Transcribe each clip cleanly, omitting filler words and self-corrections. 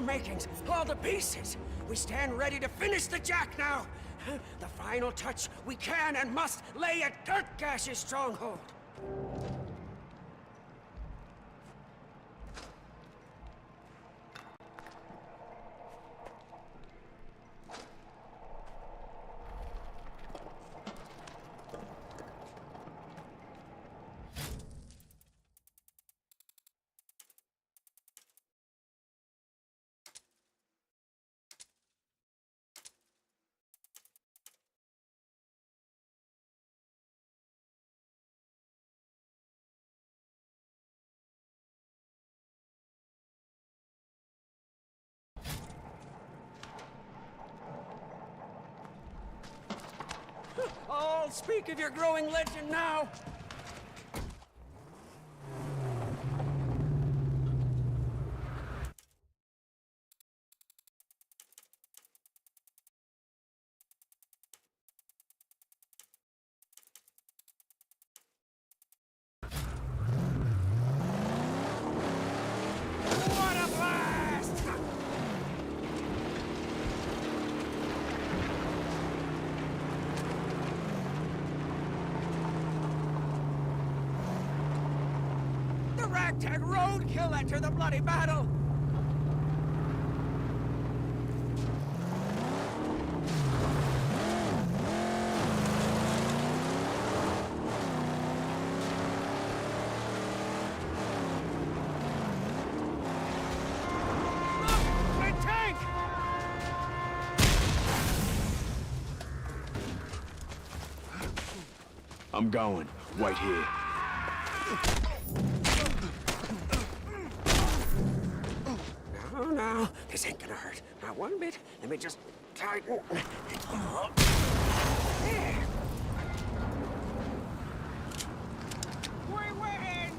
the makings, all the pieces. We stand ready to finish the jack now. The final touch we can and must lay at GutGash's stronghold. Oh, speak of your growing legend now! What a blast! The ragtag roadkill enter the bloody battle! Look! My tank! I'm going. Right here. No, this ain't gonna hurt. Not one bit. Let me just tighten. There. We win!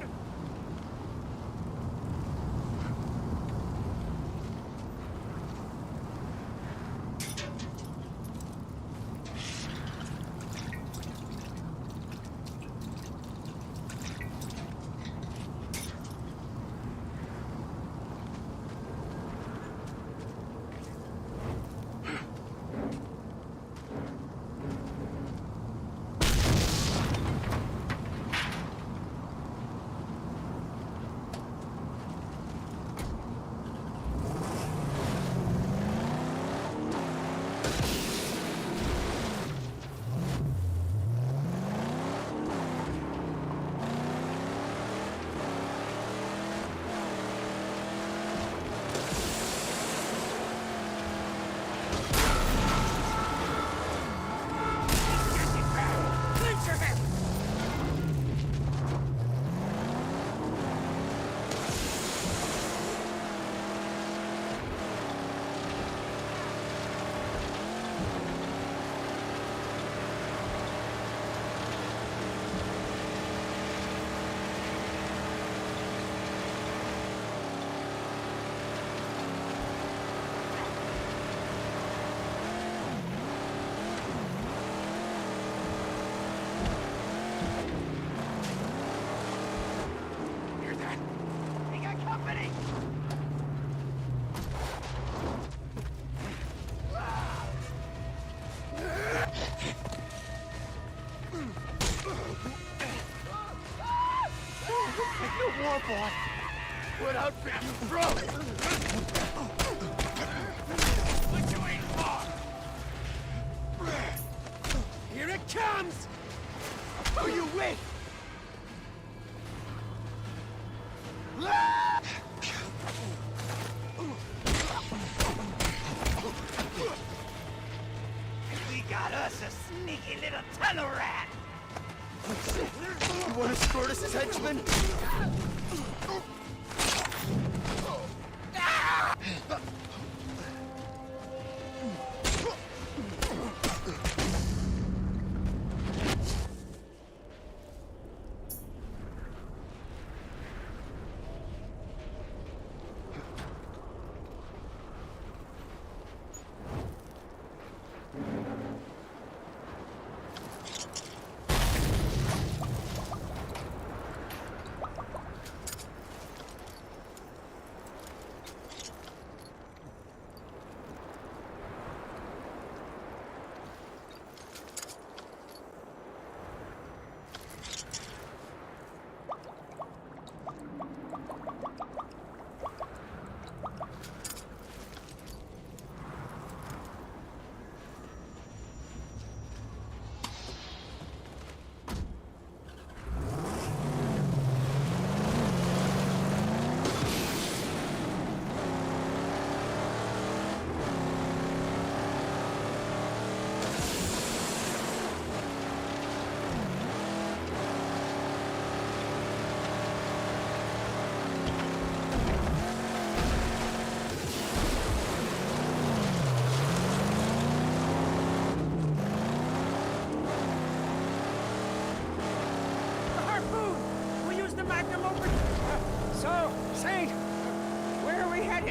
Boy, what outfit you from? What you waiting for? Here it comes! Who you with? We got us a sneaky little tunnel rat! You want to escort us as henchmen?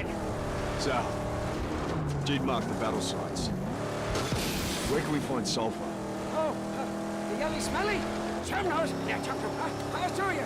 it! South. Did mark the battle sites. Where can we find sulfur? Oh, the yellow smelly? Chum knows. Yeah, Chum knows. I'll show you.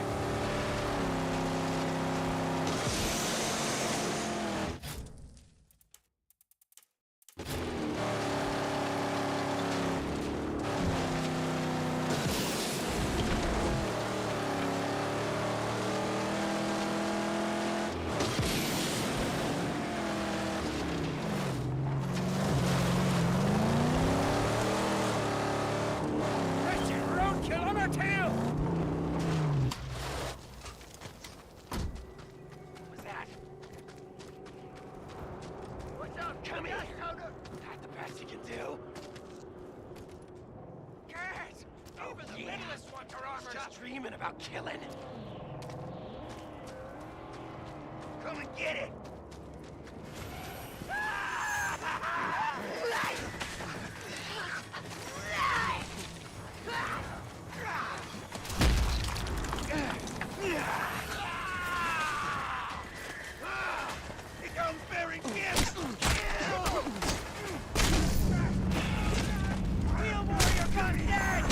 Dreaming about killing. Come and get it. It comes bearing gifts. Real warrior got dead.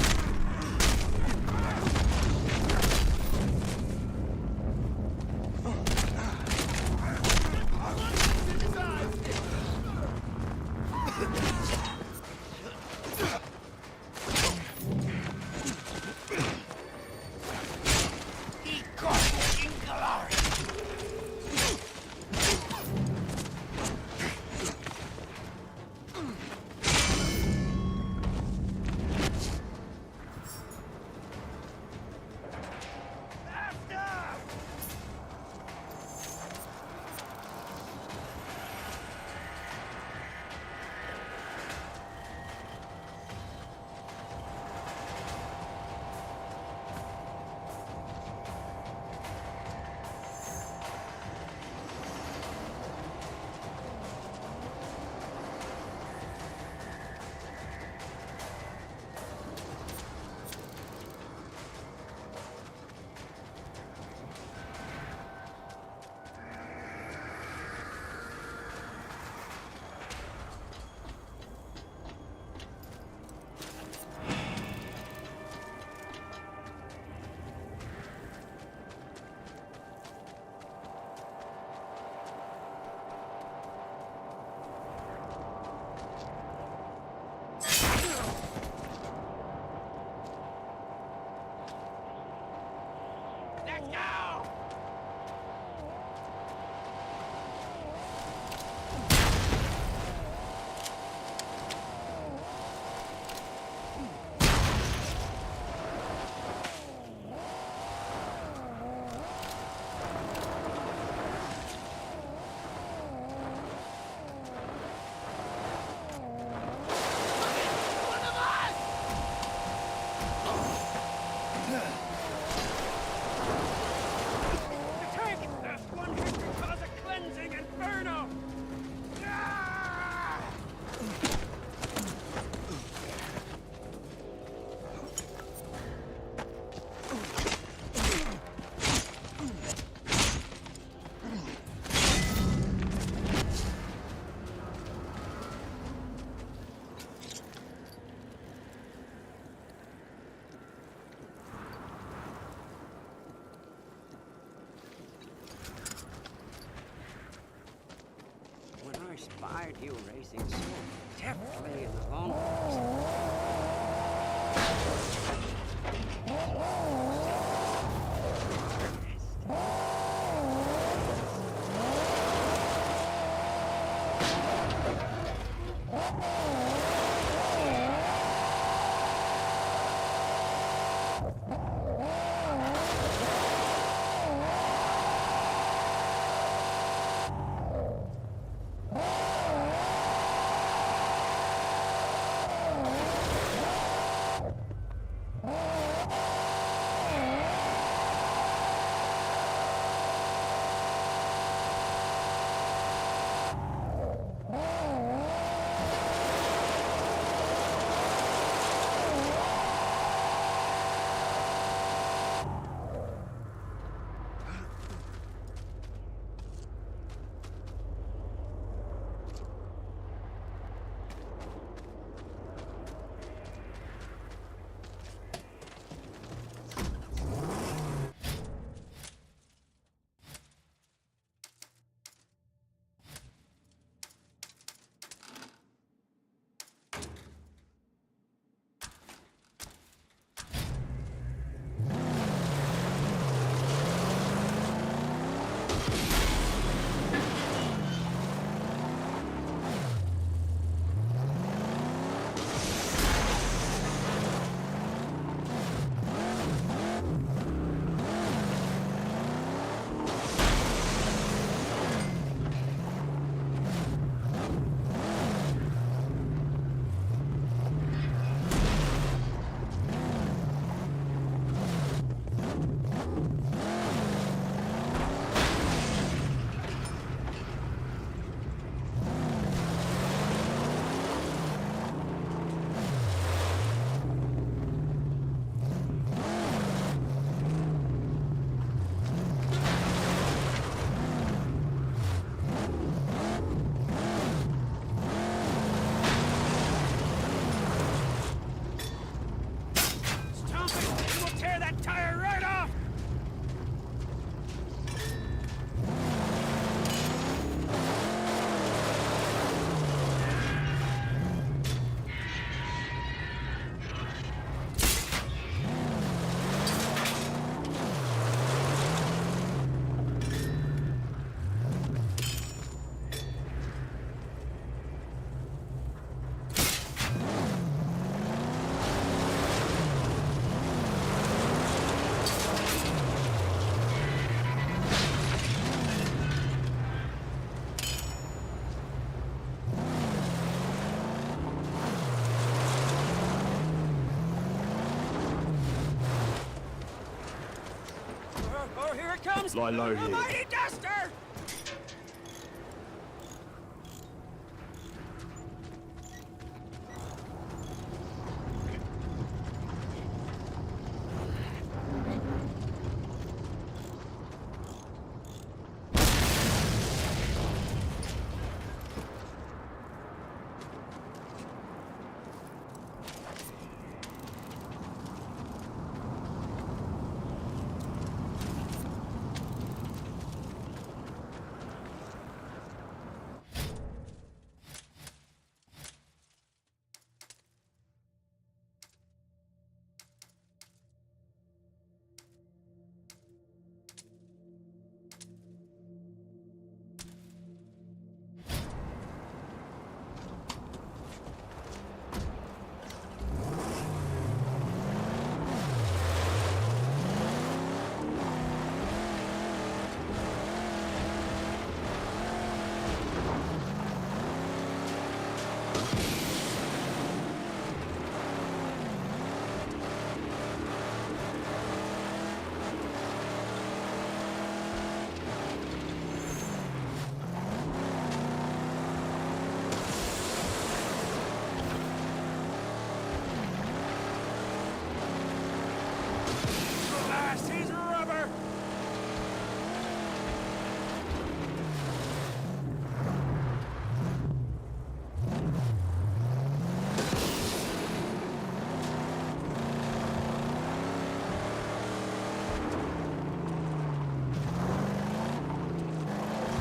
Spied you racing so deftly in the long Lie low A here. mighty duster! Blast his rubber!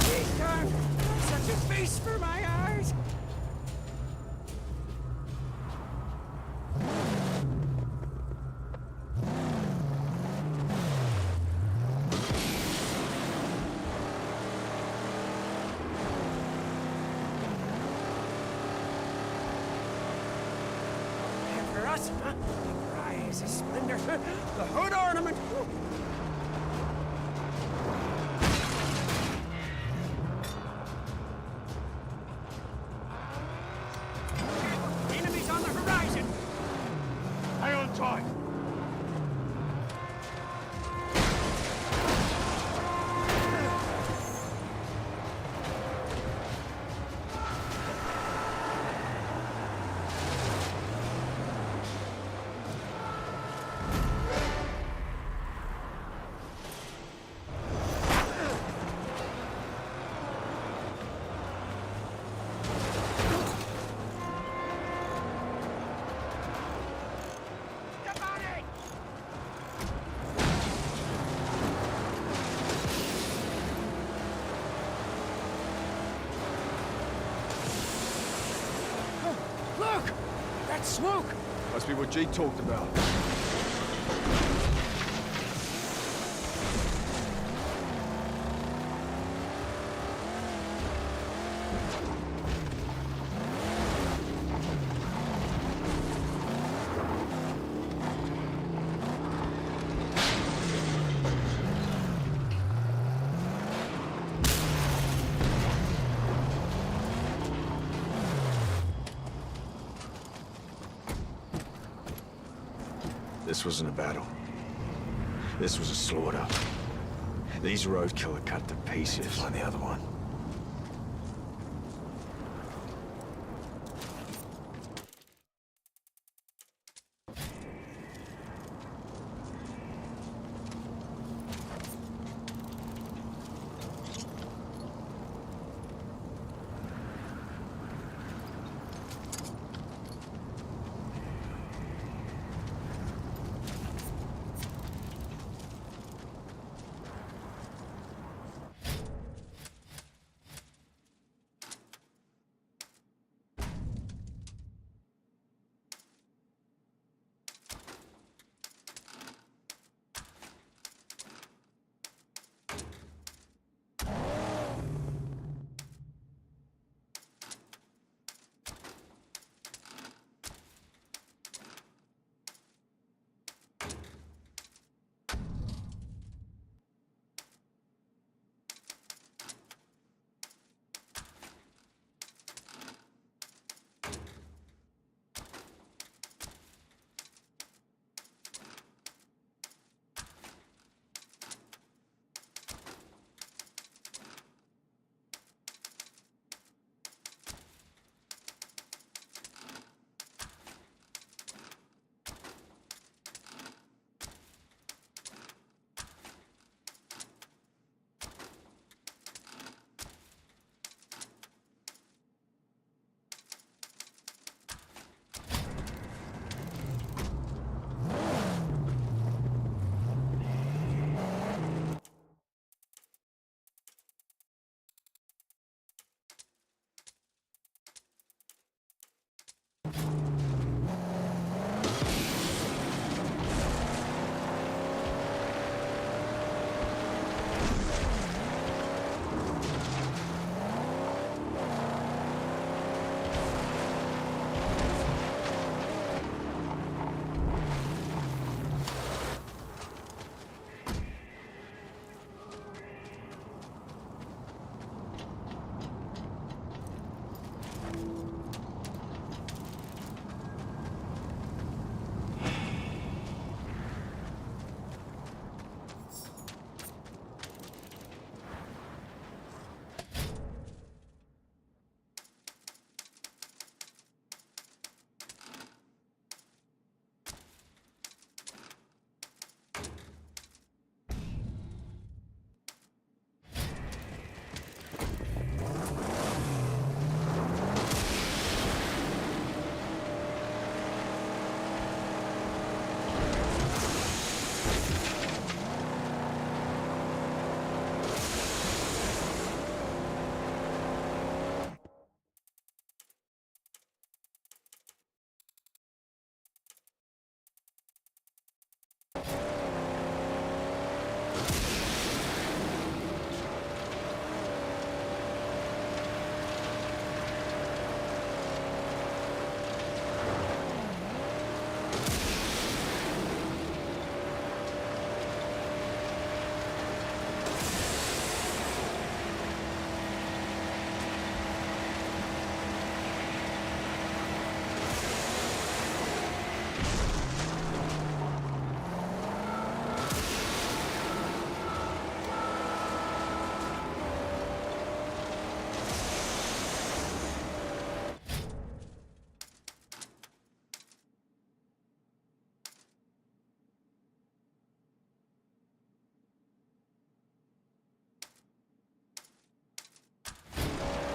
He's done! Such a feast for my eyes! And for us, huh? The rise of splendor, the hood ornament. Enemies on the horizon. Hang on tight. Come on in! Look! That smoke! Must be what G talked about. This wasn't a battle. This was a slaughter. These roadkill are cut to pieces. Find the other one.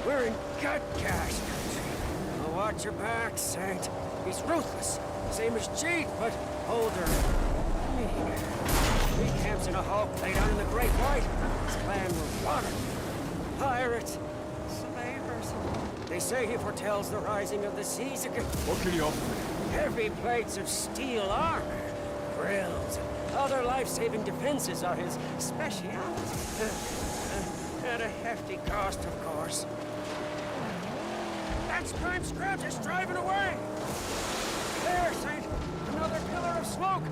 We're in GutGash country. Now watch your back, Saint. He's ruthless. Same as Jeet, but older. Meaner. He camps in a hog play down in the Great White. His clan were water. Pirates. Slavers. They say he foretells the rising of the seas again. What can you offer me? Heavy plates of steel armor, grills, and other life-saving defenses are his speciality. At a hefty cost, of course. That crime scratch is driving away! There, Saint! Another pillar of smoke!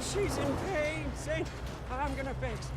She's in pain, Saint. I'm gonna fix.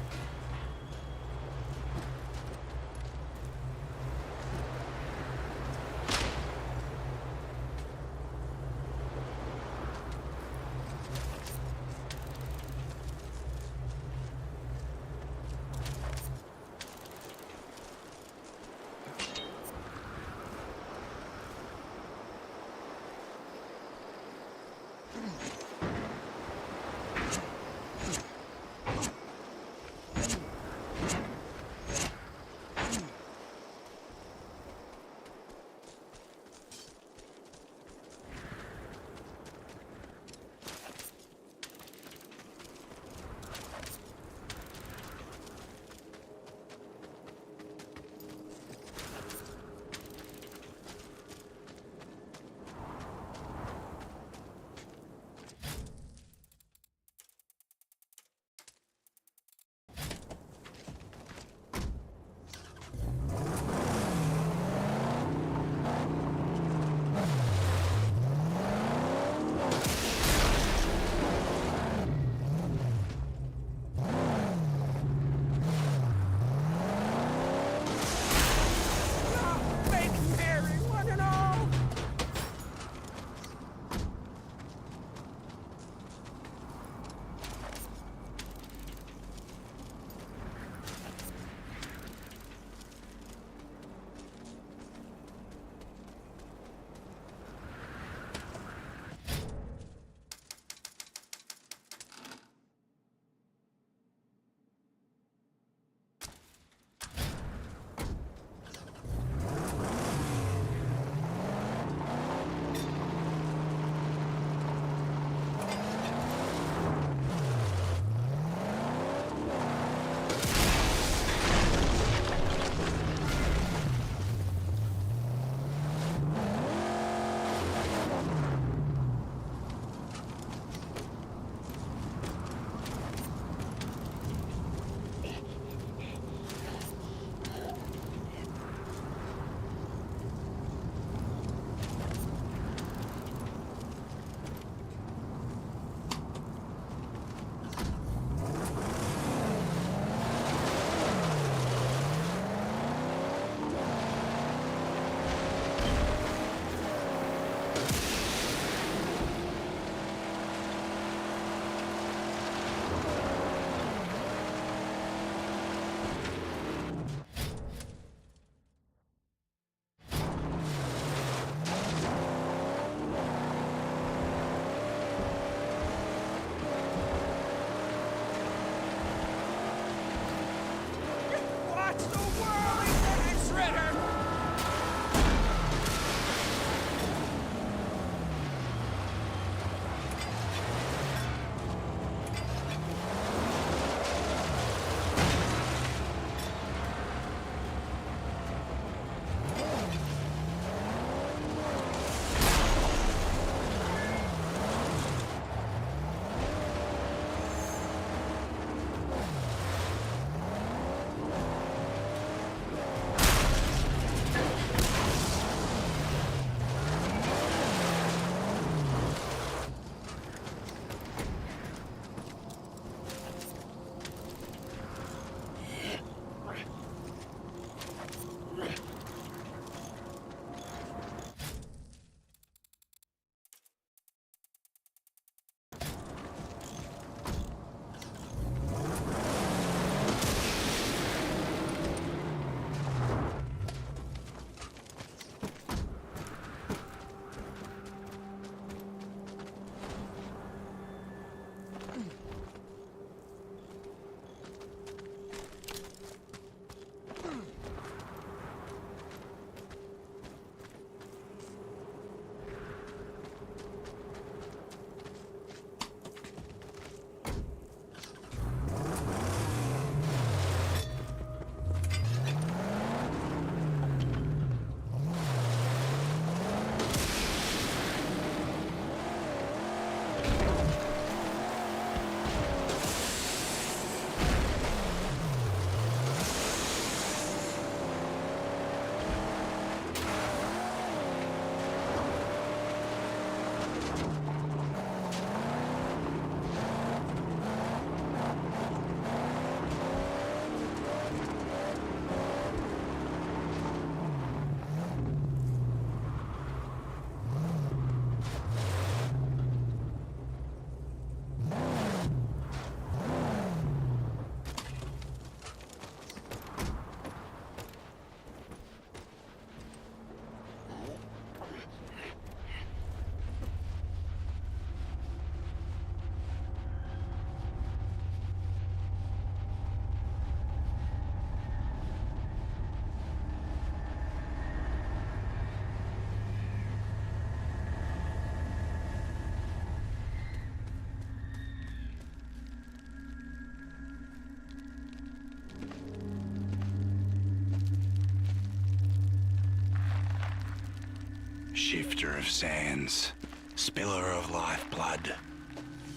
shifter of sands, spiller of lifeblood.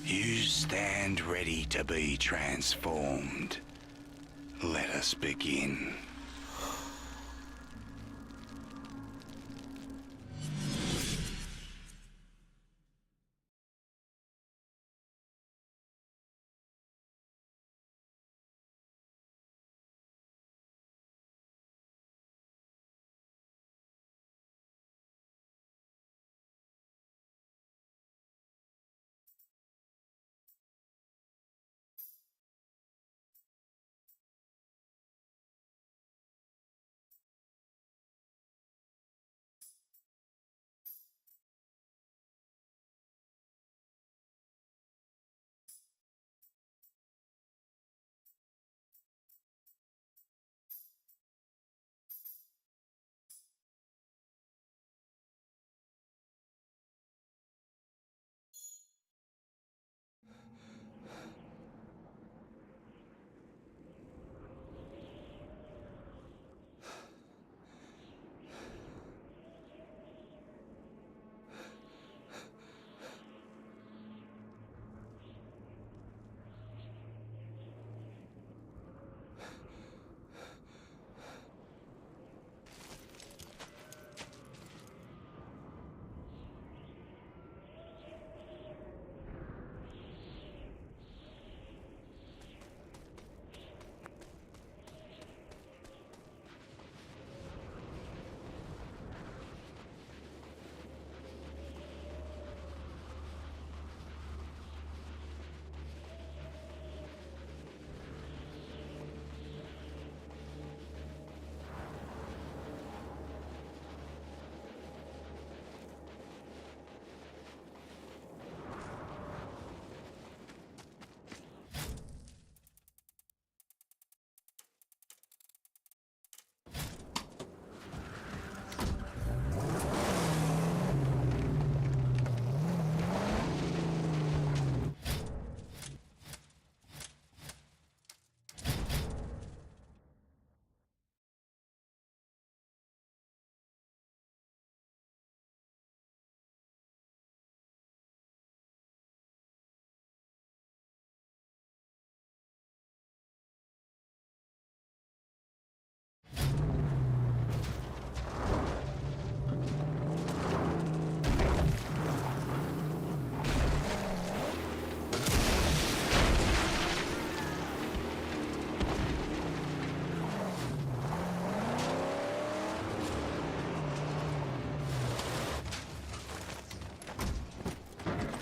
You stand ready to be transformed. Let us begin.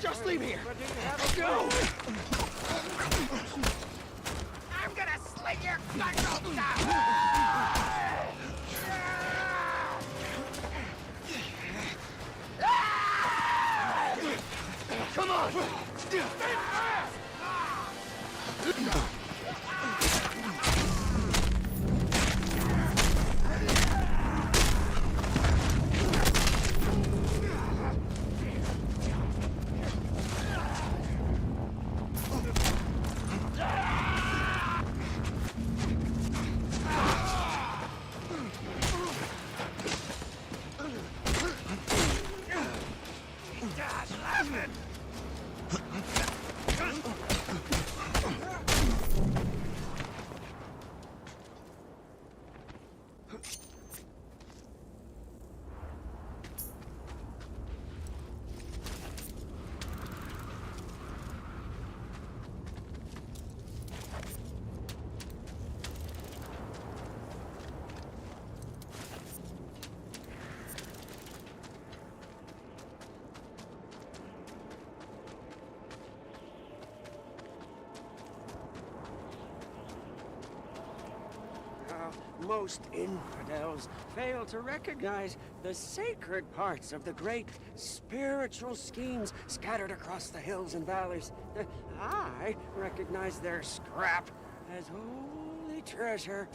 Just leave here! Go! I'm gonna slit your guts out! Come on! Stay fast! Most infidels fail to recognize the sacred parts of the great spiritual schemes scattered across the hills and valleys. I recognize their scrap as holy treasure.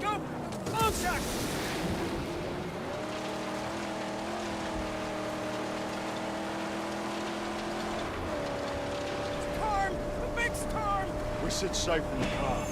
scope! Long shot! Storm! A big storm! We sit safe in the car.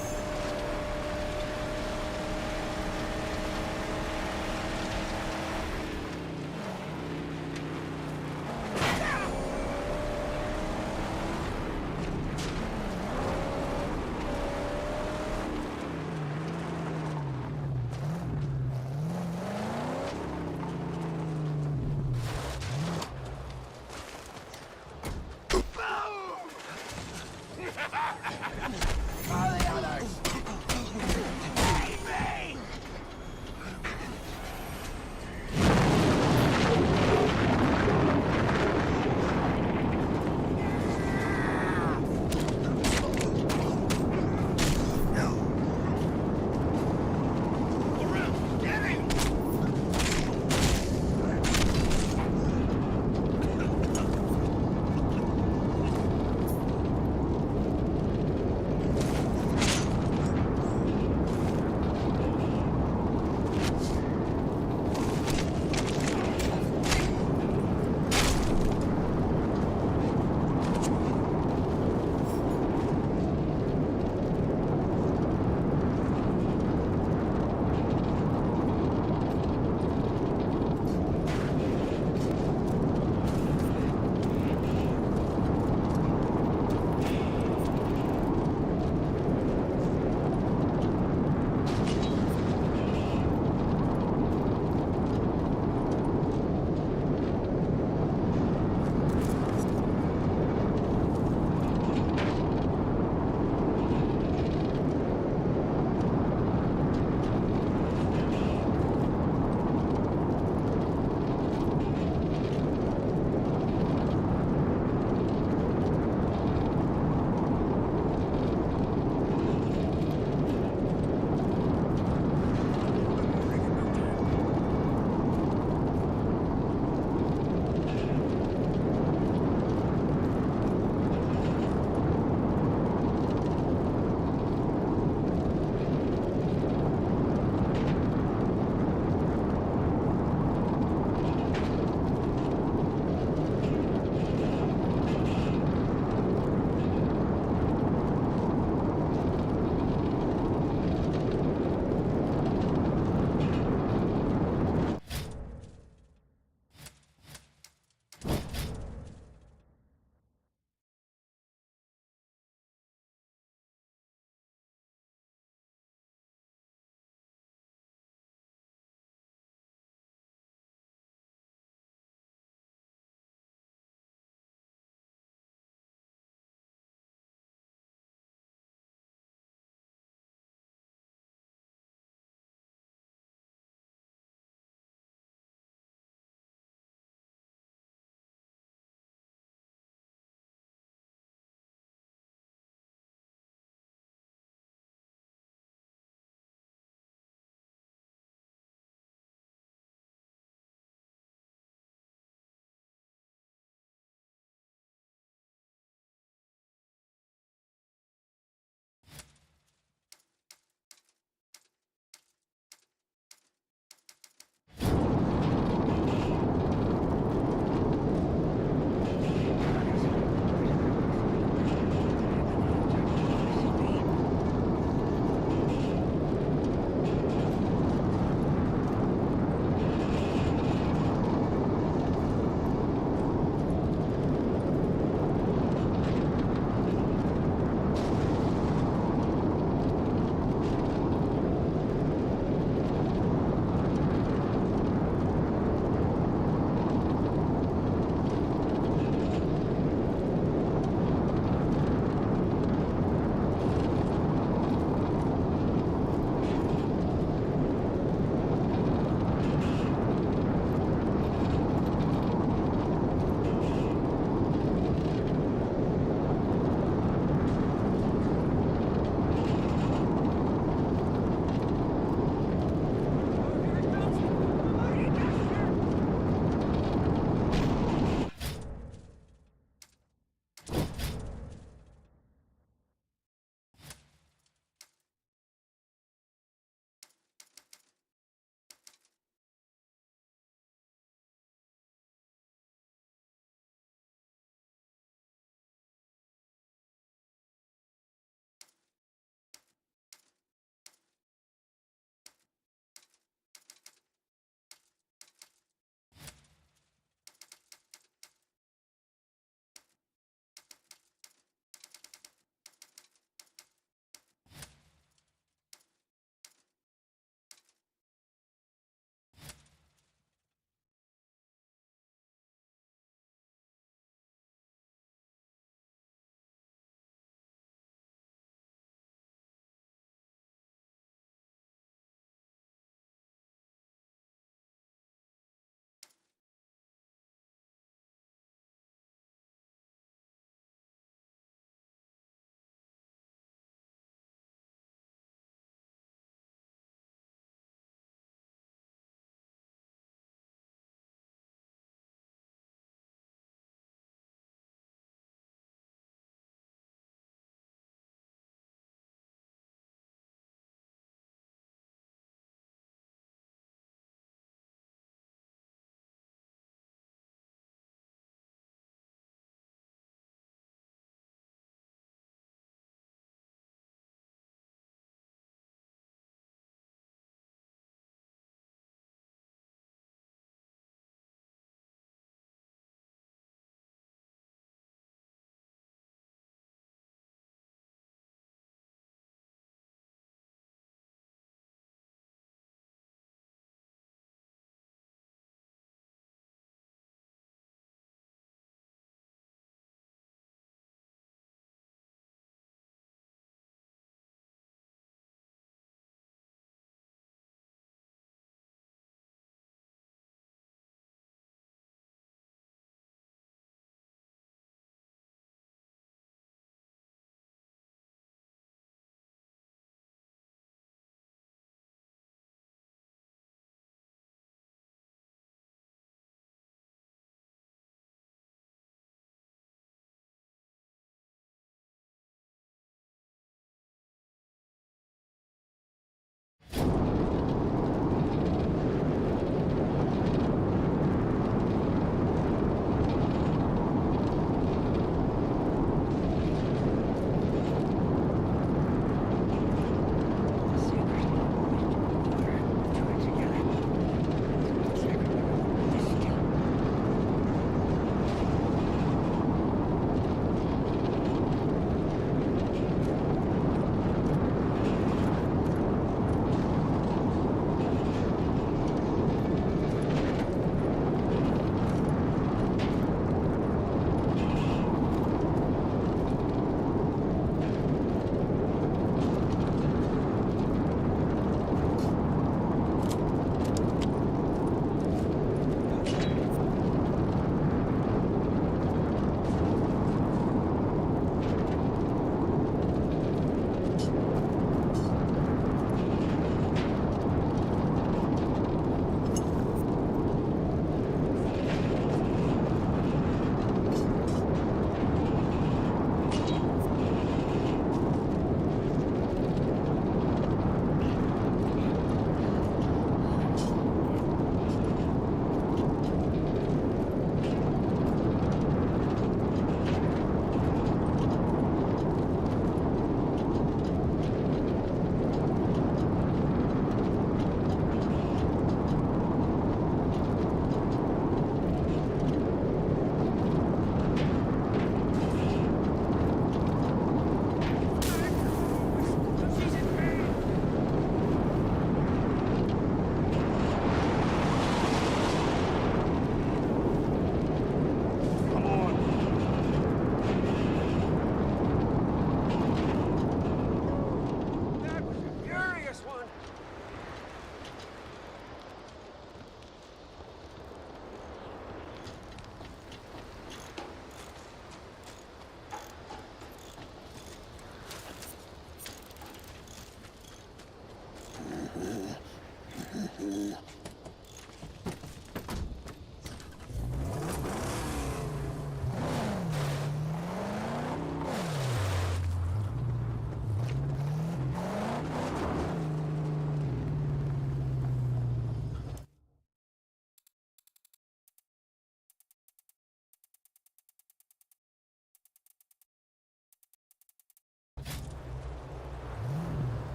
Call the others!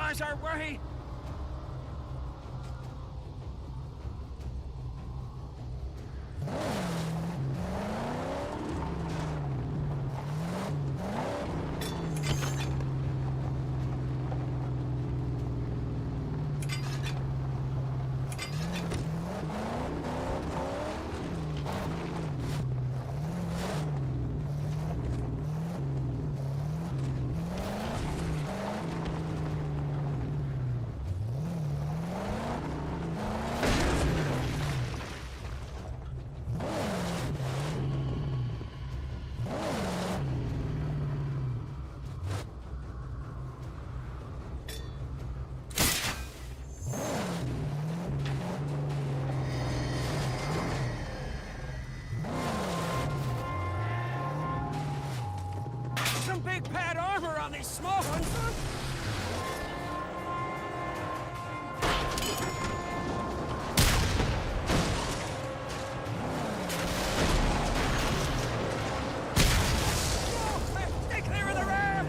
bars our way! Some big pad armor on these small ones, huh? Whoa, stay clear of the ram!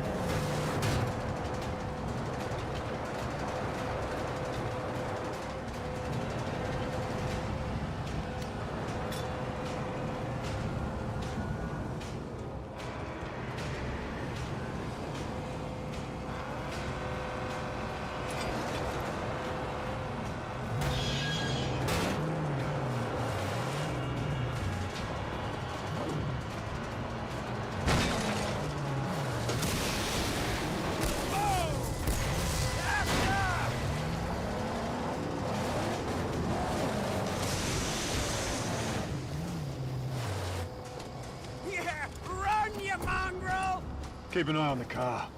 Yeah, run, you mongrel! Keep an eye on the car.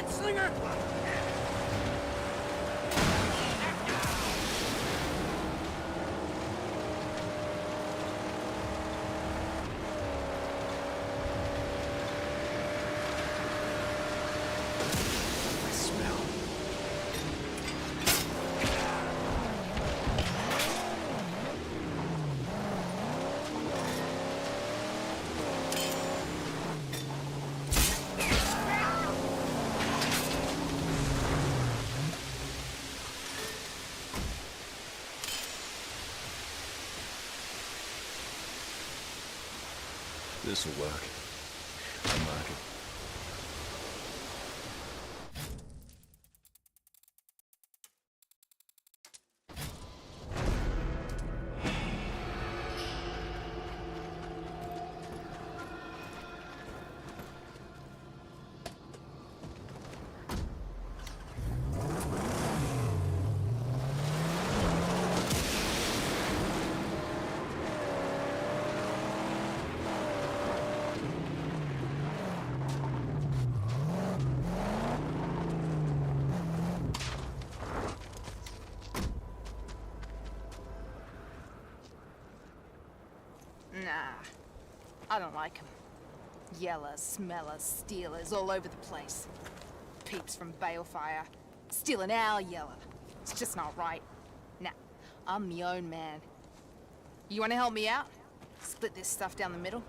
Gunslinger! I smell. This'll work. I'll mark it. Nah, I don't like them. Yellers, smellers, stealers all over the place. Peeps from Balefire, stealing our yeller. It's just not right. Nah, I'm my own man. You wanna help me out? Split this stuff down the middle?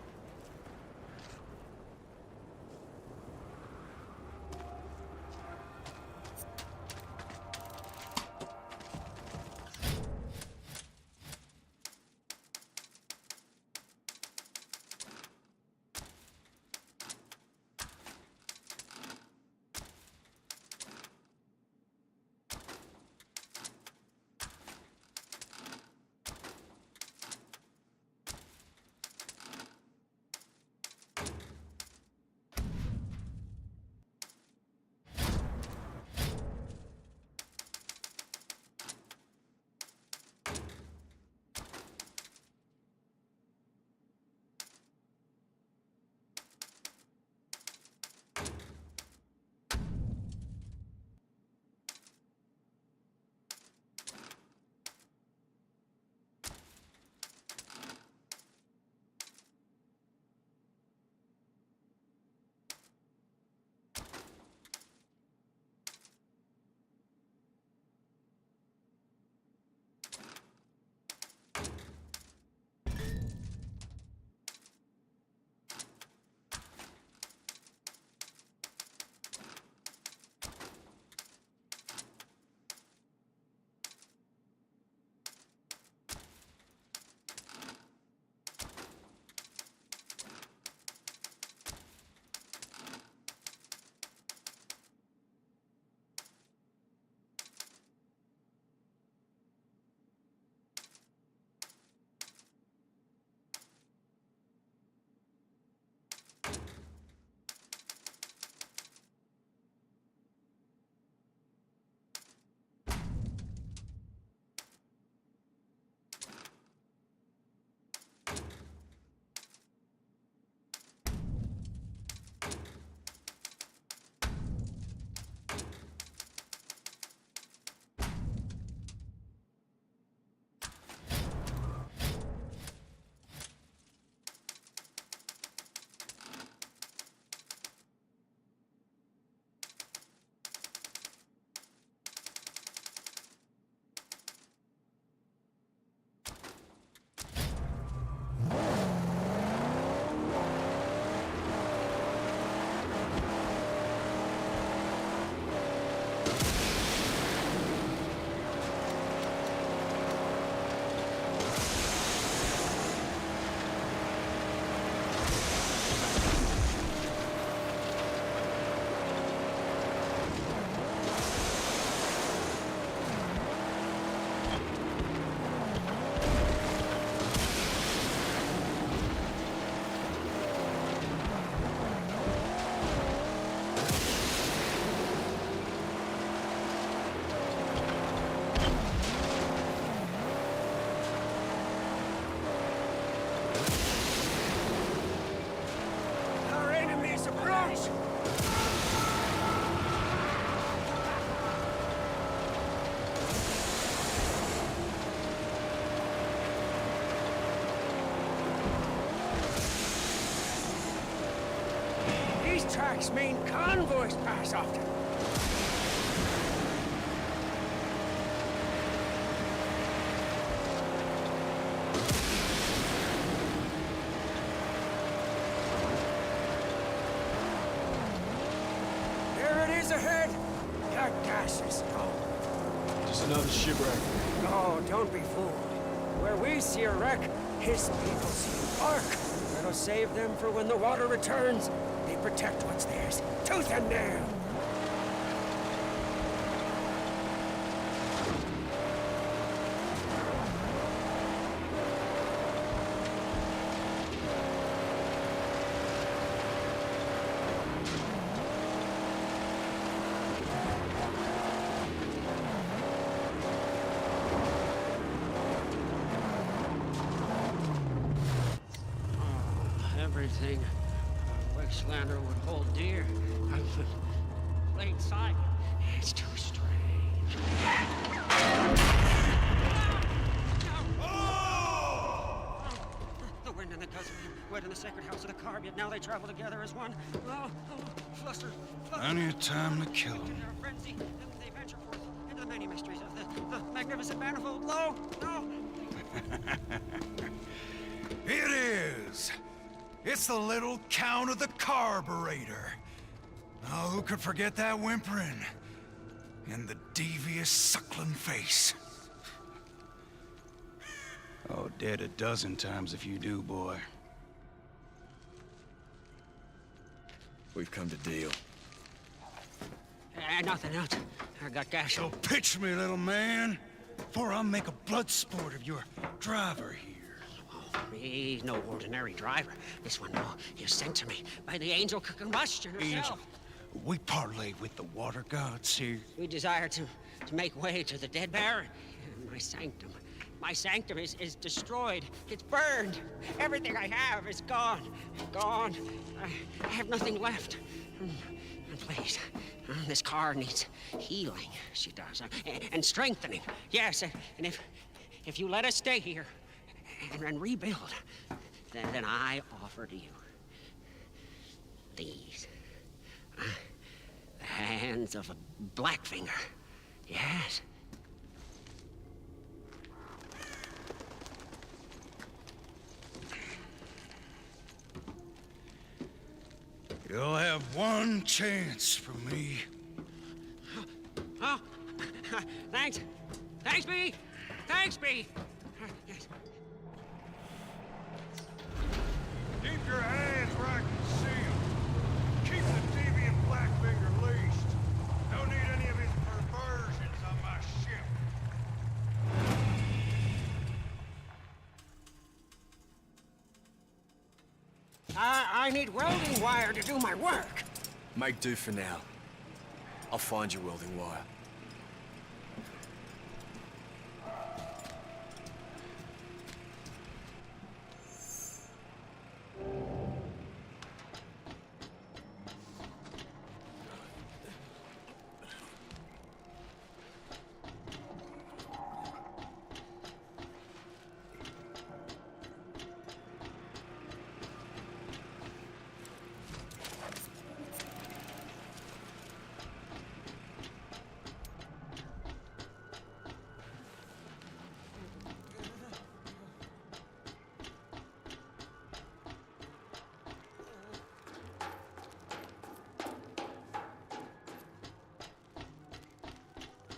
packs mean convoys pass often. There it is ahead. GutGash is home. Just another shipwreck. Oh, don't be fooled. Where we see a wreck, his people see a bark. That'll save them for when the water returns. They protect what's theirs, tooth and nail. Everything a wastelander would hold dear. Plain sight. It's too strange. The wind and the gust wet in the sacred house of the carb, yet now they travel together as one. Fluster. Plenty of time to kill them. In their frenzy, they venture forth into the many mysteries of the magnificent manifold. Lo, no. It is! It's the little count of the carburetor. Oh, who could forget that whimpering? And the devious suckling face. Oh, dead a dozen times if you do, boy. We've come to deal. Nothing else. I got gas. So pitch me, little man, before I make a blood sport of your driver here. He's no ordinary driver. This one, he was sent to me by the angel combustion herself. Angel, we parlay with the water gods here. We desire to make way to the dead Baron. My sanctum is destroyed. It's burned. Everything I have is gone. Gone. I have nothing left. Please, this car needs healing. She does. And strengthening. Yes, and if you let us stay here and rebuild, then I offer to you these. The hands of a Blackfinger. Yes. You'll have one chance from me. Oh, thanks. Thanks, B. Thanks, B. Yes. Keep your hands where I can see them. Keep the deviant Blackfinger leashed. Don't need any of his perversions on my ship. I need welding wire to do my work. Make do for now. I'll find you welding wire.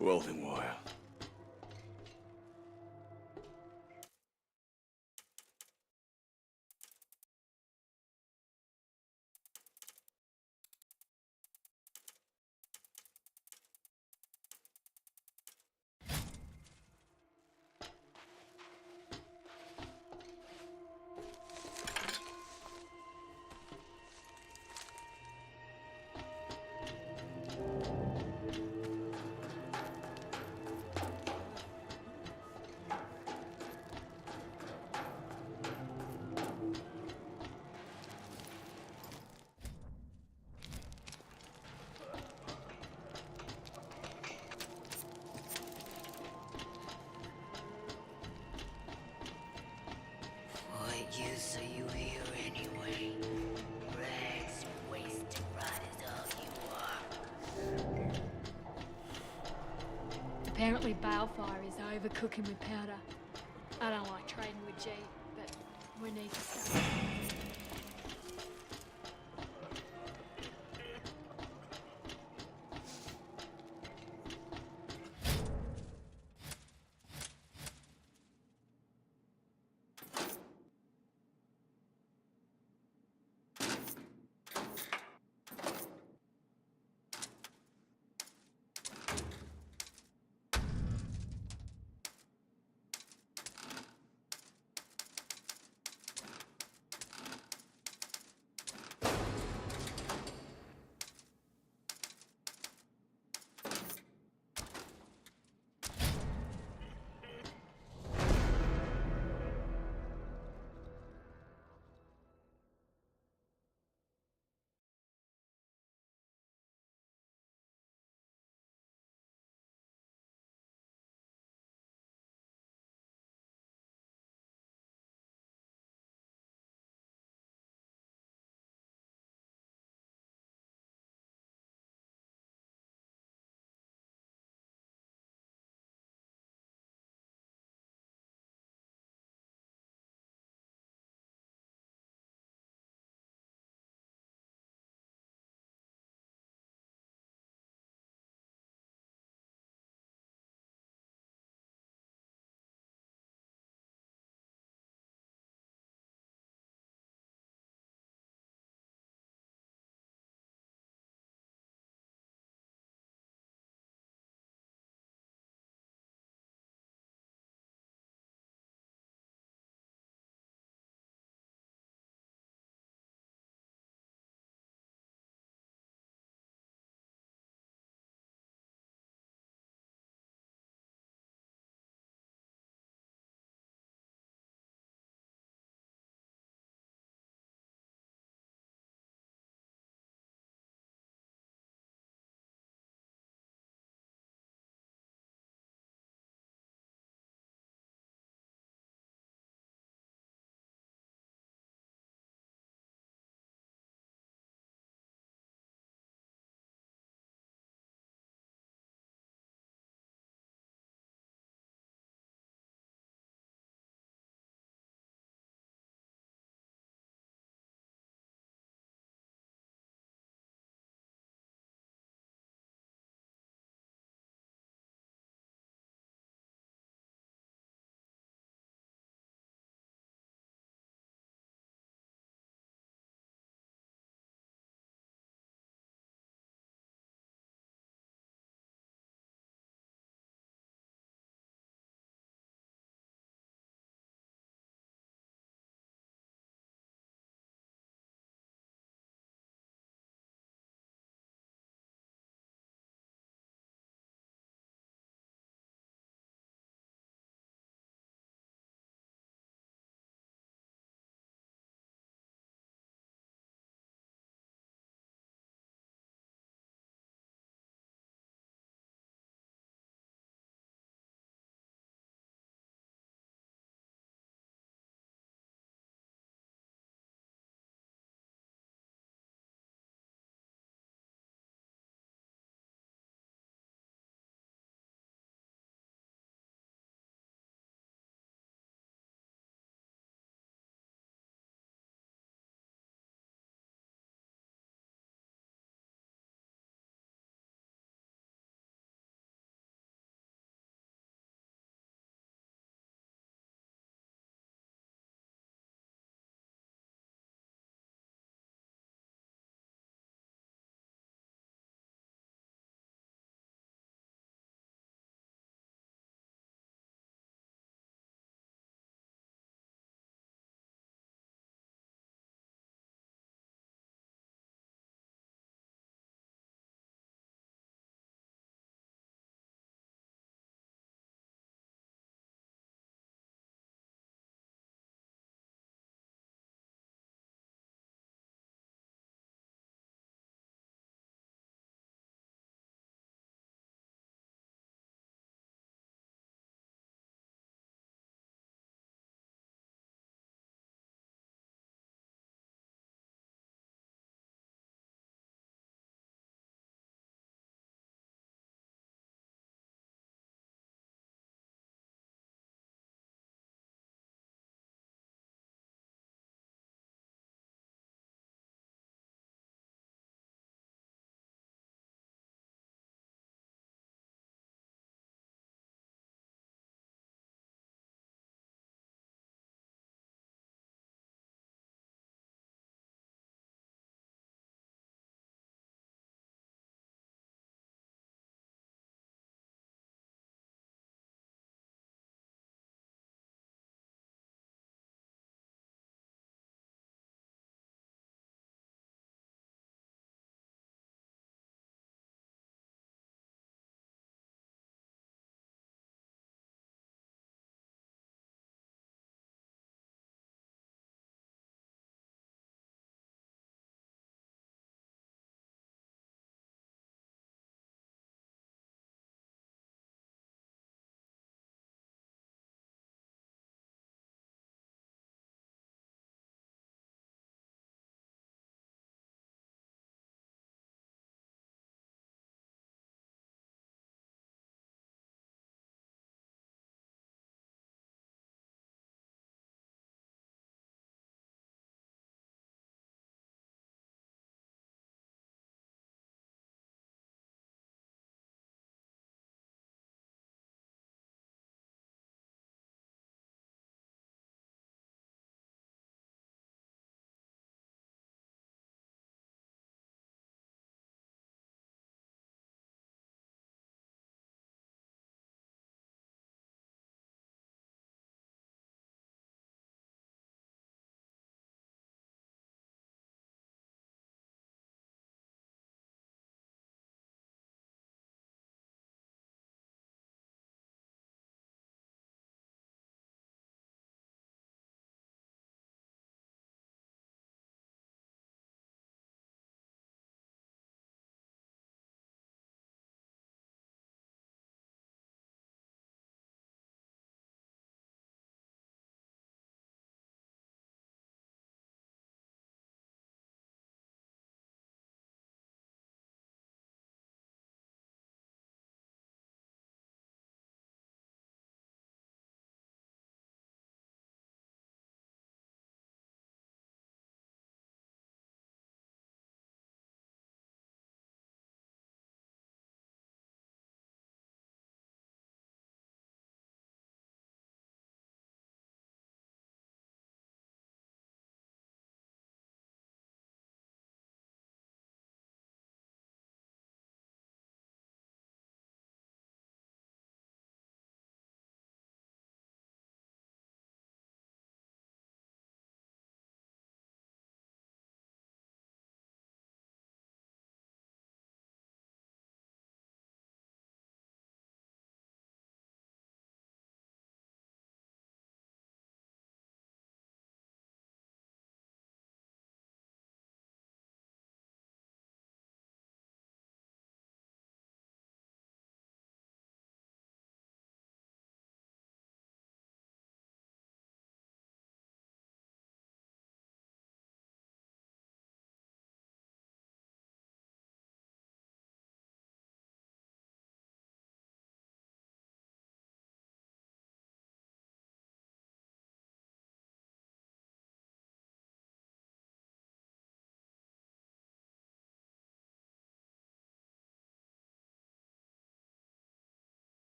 Welding wire. Apparently Balefire is overcooking with powder. I don't like trading with G, but we need to start.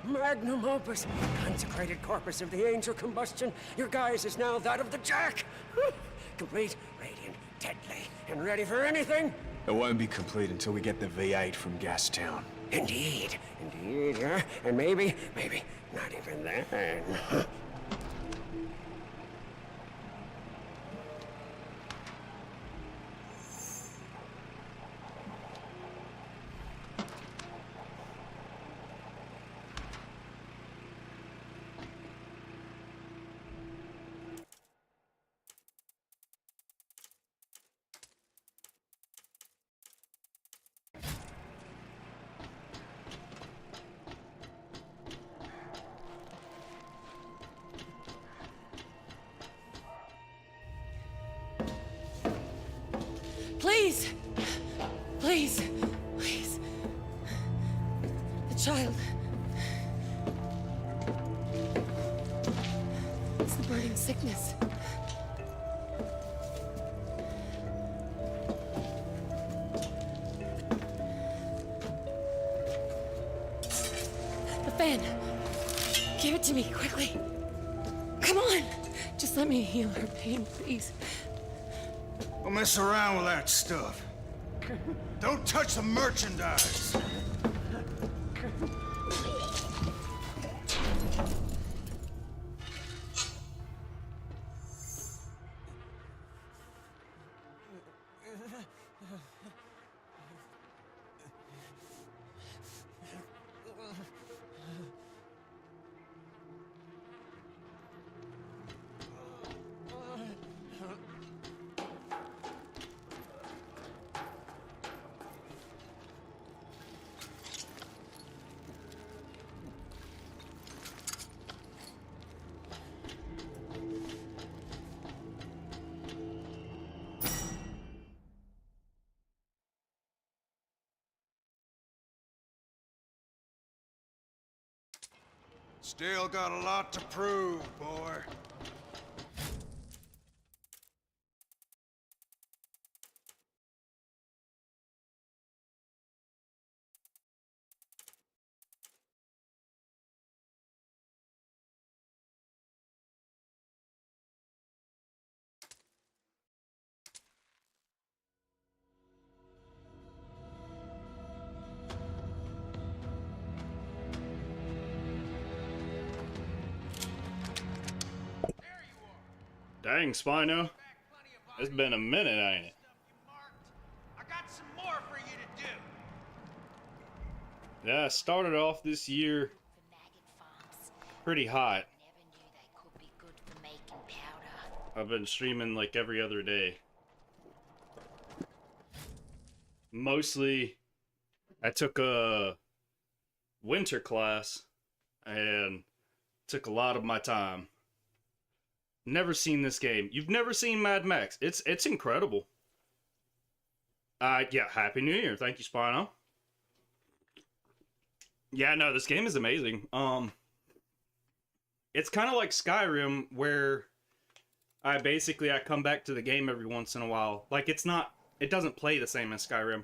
Magnum opus, consecrated corpus of the angel combustion. Your guise is now that of the Jack. Complete, radiant, deadly, and ready for anything. It won't be complete until we get the V8 from Gastown. Indeed, yeah. And maybe not even then. Please! Please! Please! The child. It's the burning sickness. The fan. Give it to me, quickly. Come on! Just let me heal her pain, please. Don't mess around with that stuff. Don't touch the merchandise. Still got a lot to prove, boy. Dang, Spino. It's been a minute, ain't it? I got some more for you to do. Yeah, I started off this year pretty hot. Never knew they could be good for making powder. I've been streaming like every other day. Mostly, I took a winter class and took a lot of my time. Never seen this game. You've never seen Mad Max. It's incredible. Yeah, Happy New Year. Thank you, Spino. Yeah, no, this game is amazing. It's kind of like Skyrim, where I come back to the game every once in a while. Like, it doesn't play the same as Skyrim.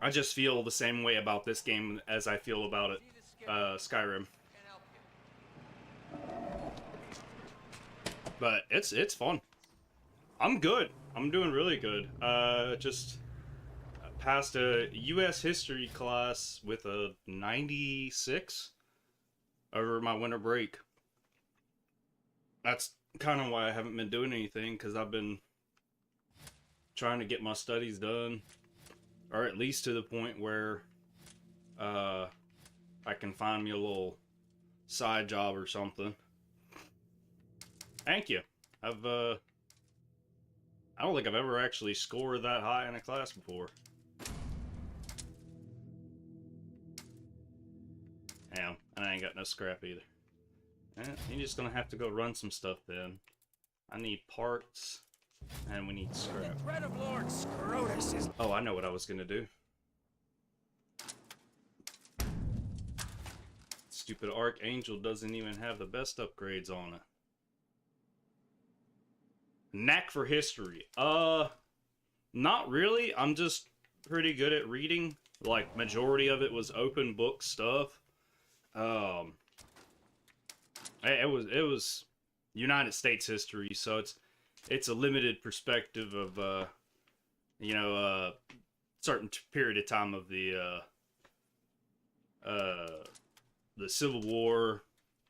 I just feel the same way about this game as I feel about it, Skyrim. But it's fun. I'm good. I'm doing really good. Just passed a U.S. history class with a 96 over my winter break. That's kind of why I haven't been doing anything, because I've been trying to get my studies done, or at least to the point where I can find me a little side job or something. Thank you. I don't think I've ever actually scored that high in a class before. Damn, and I ain't got no scrap either. You're just gonna have to go run some stuff then. I need parts, and we need scrap. The threat of Lord Scrotus is... Oh, I know what I was gonna do. Stupid Archangel doesn't even have the best upgrades on it. Knack for history. Not really. I'm just pretty good at reading. Like, majority of it was open book stuff. it was United States history, so it's a limited perspective of certain period of time of the Civil War,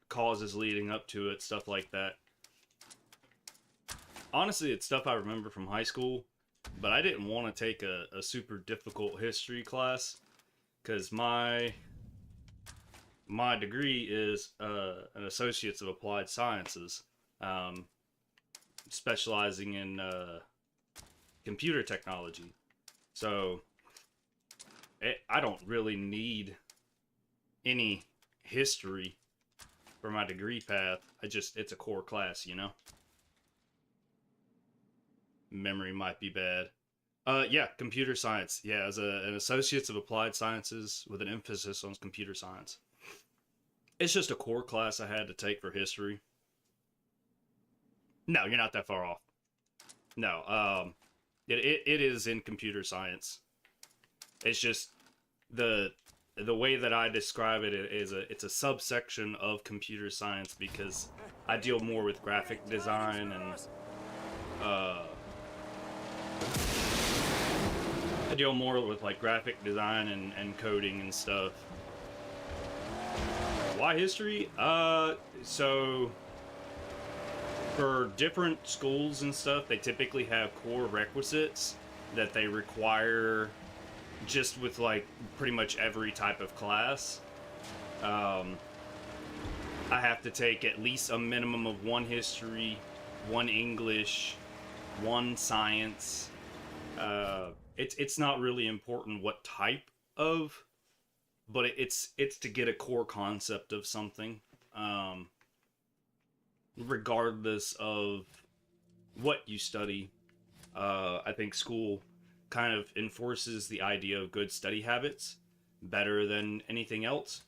causes leading up to it, stuff like that. Honestly, it's stuff I remember from high school, but I didn't want to take a super difficult history class because my degree is an Associates of Applied Sciences, specializing in computer technology. So I don't really need any history for my degree path. It's a core class, you know? Memory might be bad. Yeah, computer science. Yeah, as an Associates of Applied Sciences with an emphasis on computer science. It's just a core class I had to take for history. No, you're not that far off. No, it is in computer science. It's just the way that I describe it is it's a subsection of computer science because I deal more with graphic design and I deal more with like graphic design and coding and stuff. Why history? So for different schools and stuff, they typically have core requisites that they require just with like pretty much every type of class. I have to take at least a minimum of one history, one English, one science. It's not really important what type of, but it's to get a core concept of something, regardless of what you study. I think school kind of enforces the idea of good study habits better than anything else.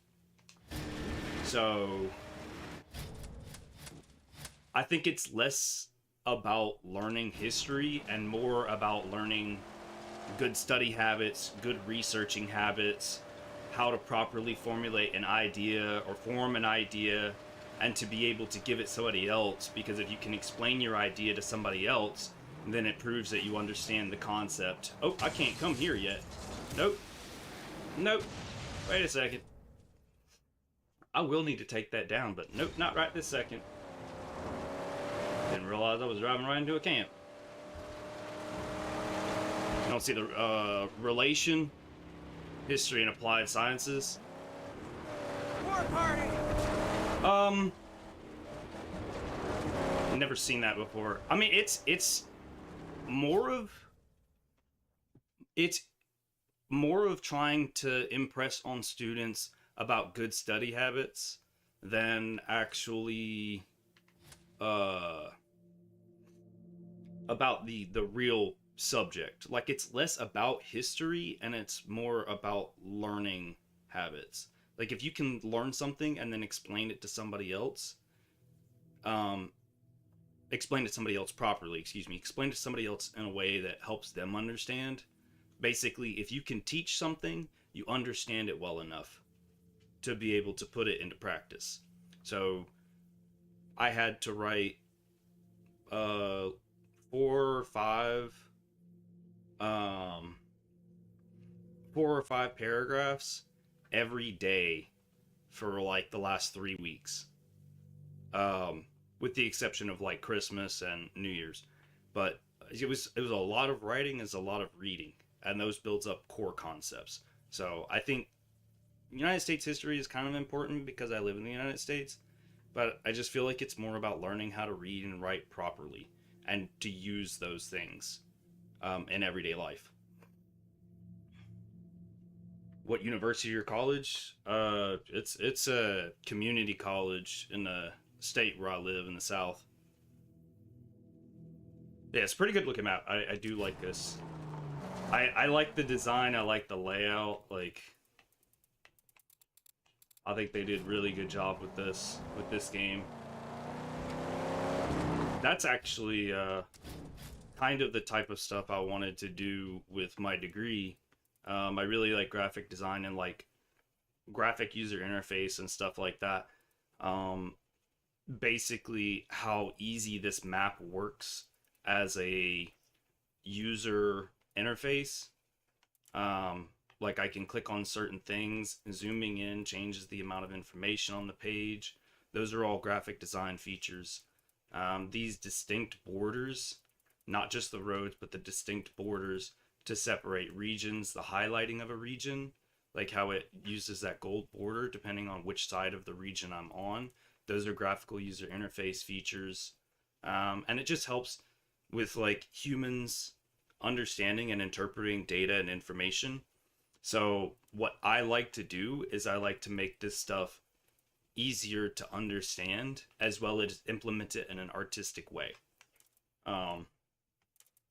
So I think it's less about learning history and more about learning good study habits, good researching habits, how to properly formulate an idea or form an idea, and to be able to give it somebody else, because if you can explain your idea to somebody else, then it proves that you understand the concept. Oh, I can't come here yet. Nope. Wait a second. I will need to take that down, but nope, not right this second. Didn't realize I was driving right into a camp. You don't see the relation, history and applied sciences. War party! Never seen that before. I mean, it's more of trying to impress on students about good study habits than actually about the real subject. Like, it's less about history and it's more about learning habits. Like, if you can learn something and then explain it to somebody else, explain it to somebody else properly, explain it to somebody else in a way that helps them understand. Basically, if you can teach something, you understand it well enough to be able to put it into practice. So I had to write 4 or 5 paragraphs every day for like the last 3 weeks, with the exception of like Christmas and New Year's. But it was a lot of writing, it's a lot of reading, and those builds up core concepts. So I think United States history is kind of important because I live in the United States, but I just feel like it's more about learning how to read and write properly and to use those things in everyday life. What university or college? It's a community college in the state where I live in the South. Yeah, it's a pretty good looking map. I do like this. I like the design. I like the layout. Like, I think they did a really good job with this game. That's actually kind of the type of stuff I wanted to do with my degree. I really like graphic design and like graphic user interface and stuff like that. Basically how easy this map works as a user interface. Like I can click on certain things, zooming in changes the amount of information on the page. Those are all graphic design features. These distinct borders, not just the roads, but the distinct borders to separate regions, the highlighting of a region, like how it uses that gold border depending on which side of the region I'm on. Those are graphical user interface features. And it just helps with like humans understanding and interpreting data and information. So what I like to do is I like to make this stuff easier to understand as well as implement it in an artistic way.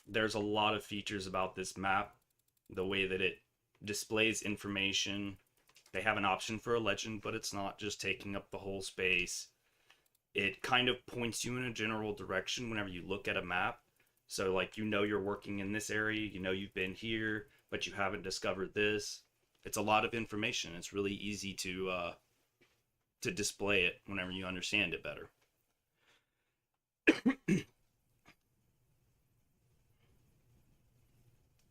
There's a lot of features about this map, the way that it displays information. They have an option for a legend, but it's not just taking up the whole space. It kind of points you in a general direction whenever you look at a map. So like, you know, you're working in this area, you know, you've been here, but you haven't discovered this. It's a lot of information. It's really easy to display it whenever you understand it better.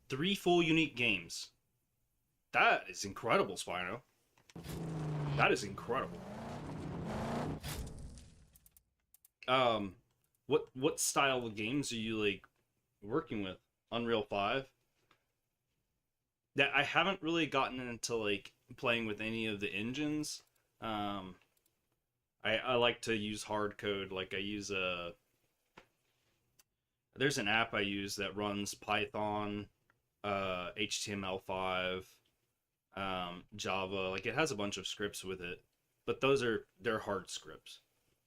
3 full unique games. That is incredible, Spino. That is incredible. What style of games are you like working with? Unreal 5? That I haven't really gotten into like playing with any of the engines. I like to use hard code. Like I use there's an app I use that runs Python, HTML5, Java. Like it has a bunch of scripts with it, but they're hard scripts.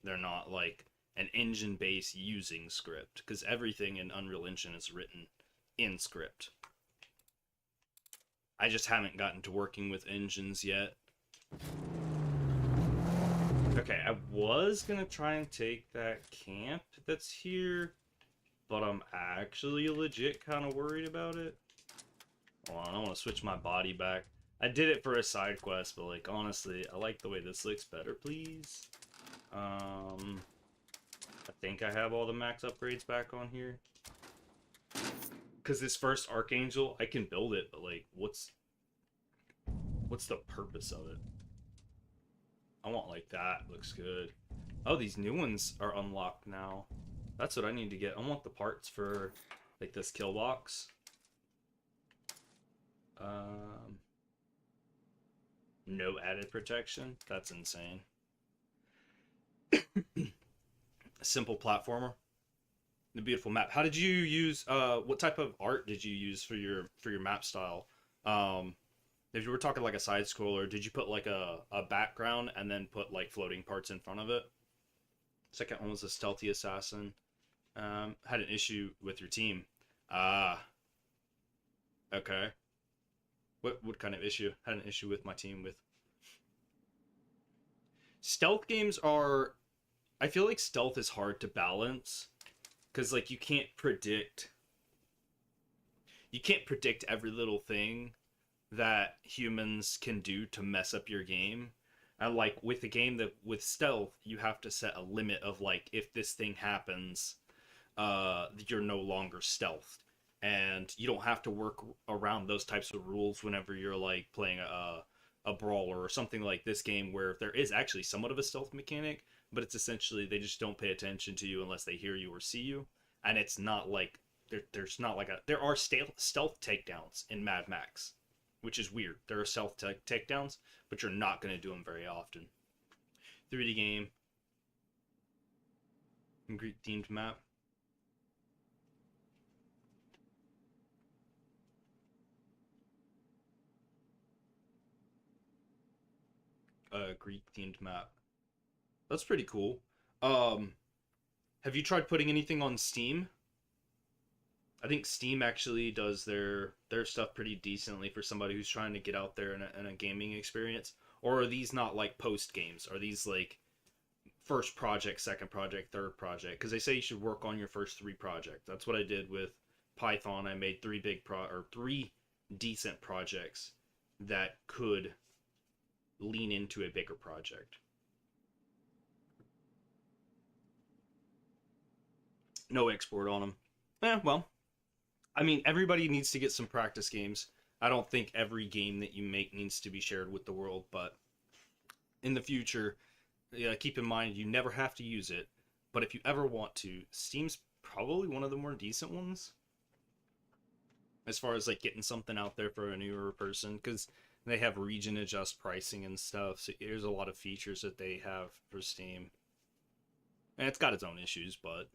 They're not like an engine based using script, because everything in Unreal Engine is written in script. I just haven't gotten to working with engines yet. Okay, I was gonna try and take that camp that's here, but I'm actually legit kind of worried about it. Hold on, I want to switch my body back. I did it for a side quest, but like honestly, I like the way this looks better, please. I think I have all the max upgrades back on here. Because this first Archangel, I can build it, but like, what's the purpose of it? I want like that. Looks good. Oh, these new ones are unlocked now. That's what I need to get. I want the parts for like this kill box. No added protection. That's insane. Simple platformer. The beautiful map. How did you use what type of art did you use for your map style? If you were talking like a side scroller, did you put like a background and then put like floating parts in front of it? Second one was a stealthy assassin. Had an issue with your team. Okay. What kind of issue? Had an issue with my team with. Stealth games are, I feel like stealth is hard to balance, because like you can't predict every little thing that humans can do to mess up your game. And like with a game that with stealth, you have to set a limit of like, if this thing happens, you're no longer stealthed, and you don't have to work around those types of rules whenever you're like playing a brawler or something like this game, where there is actually somewhat of a stealth mechanic, but it's essentially they just don't pay attention to you unless they hear you or see you. And it's not like there's not like there are stealth takedowns in Mad Max, which is weird. There are stealth takedowns, but you're not going to do them very often. 3D game, Greek themed map. Greek themed map. That's pretty cool. Have you tried putting anything on Steam? I think Steam actually does their stuff pretty decently for somebody who's trying to get out there in a gaming experience. Or are these not like post games? Are these like first project, second project, third project? Because they say you should work on your first 3 projects. That's what I did with Python. I made 3 decent projects that could lean into a bigger project. No export on them. Well, I mean, everybody needs to get some practice games. I don't think every game that you make needs to be shared with the world, but in the future, keep in mind you never have to use it. But if you ever want to, Steam's probably one of the more decent ones. As far as like getting something out there for a newer person, because they have region adjust pricing and stuff. So there's a lot of features that they have for Steam. And it's got its own issues, but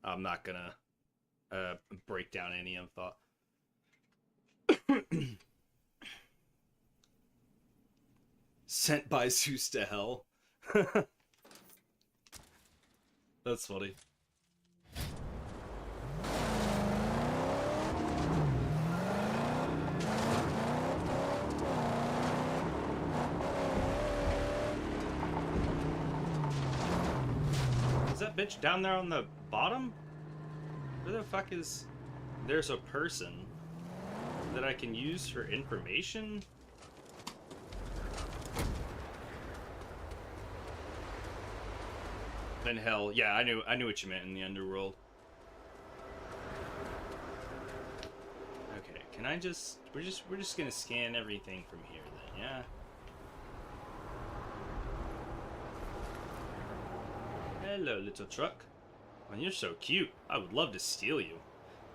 I'm not gonna break down any of them. Sent by Zeus to hell. That's funny. Is that bitch down there on the bottom? Where the fuck is... There's a person that I can use for information? In hell. Yeah, I knew what you meant in the underworld. Okay, can I just... We're just gonna scan everything from here then, yeah? Hello, little truck. Oh, you're so cute. I would love to steal you.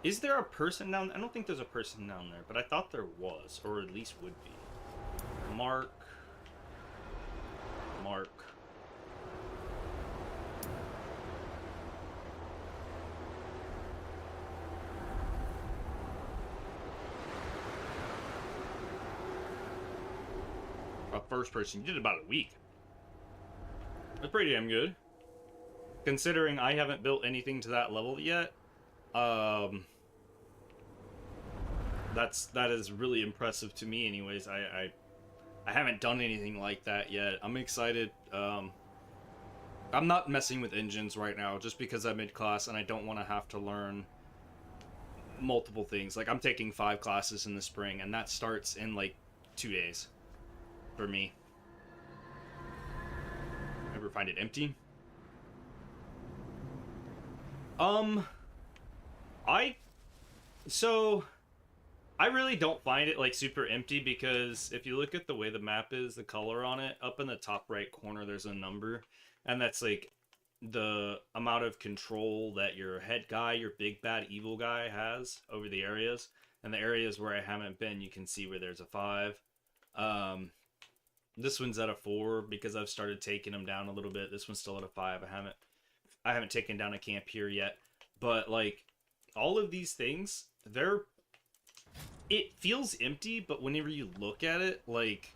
Is there a person down there? I don't think there's a person down there, but I thought there was, or at least would be. Mark. A first person. You did about a week. That's pretty damn good. Considering I haven't built anything to that level yet, that is really impressive to me. Anyways, I haven't done anything like that yet. I'm excited. I'm not messing with engines right now just because I'm mid-class and I don't want to have to learn multiple things. Like, I'm taking 5 classes in the spring, and that starts in like 2 days for me. Ever find it empty? I really don't find it like super empty, because if you look at the way the map is, the color on it, up in the top right corner there's a number, and that's like the amount of control that your head guy, your big bad evil guy, has over the areas. And the areas where I haven't been, you can see where there's a 5. This one's at a 4 because I've started taking them down a little bit. This one's still at a 5. I haven't taken down a camp here yet. But like all of these things, it feels empty, but whenever you look at it, like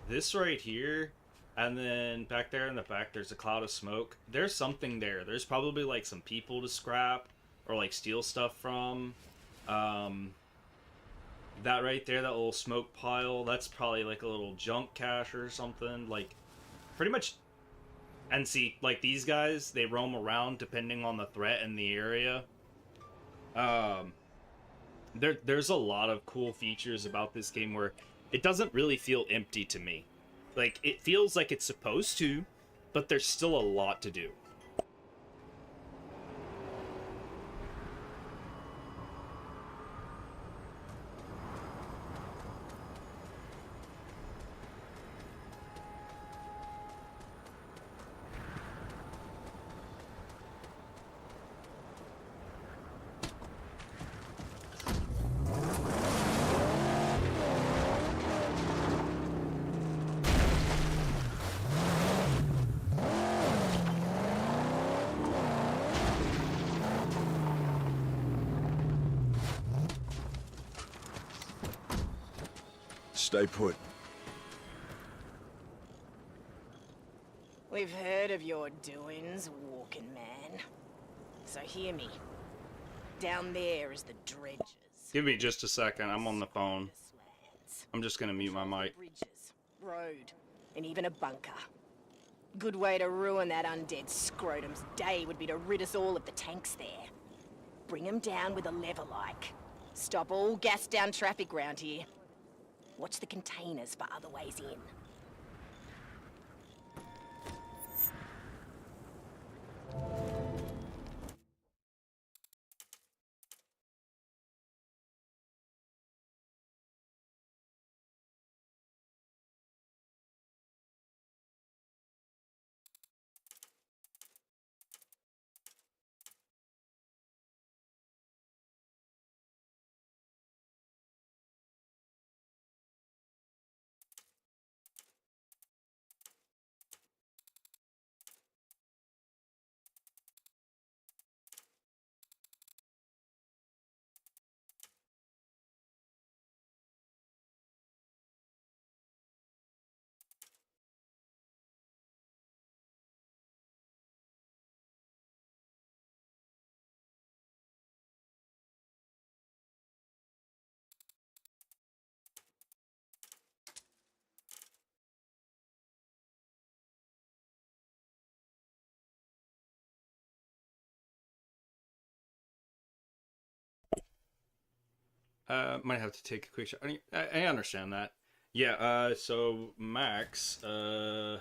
this right here, and then back there in the back there's a cloud of smoke, there's something there. There's probably like some people to scrap or like steal stuff from. That right there, that little smoke pile, that's probably like a little junk cache or something. Like pretty much. And see, like these guys, they roam around depending on the threat in the area. There's a lot of cool features about this game where it doesn't really feel empty to me. Like, it feels like it's supposed to, but there's still a lot to do. Stay put. We've heard of your doings, walking man. So hear me. Down there is the dredges. Give me just a second. I'm on the phone. I'm just gonna mute my mic. Bridges, road, and even a bunker. Good way to ruin that undead scrotum's day would be to rid us all of the tanks there. Bring them down with a lever like. Stop all gas down traffic round here. Watch the containers for other ways in. Might have to take a quick shot. I understand that. Yeah, so Max, I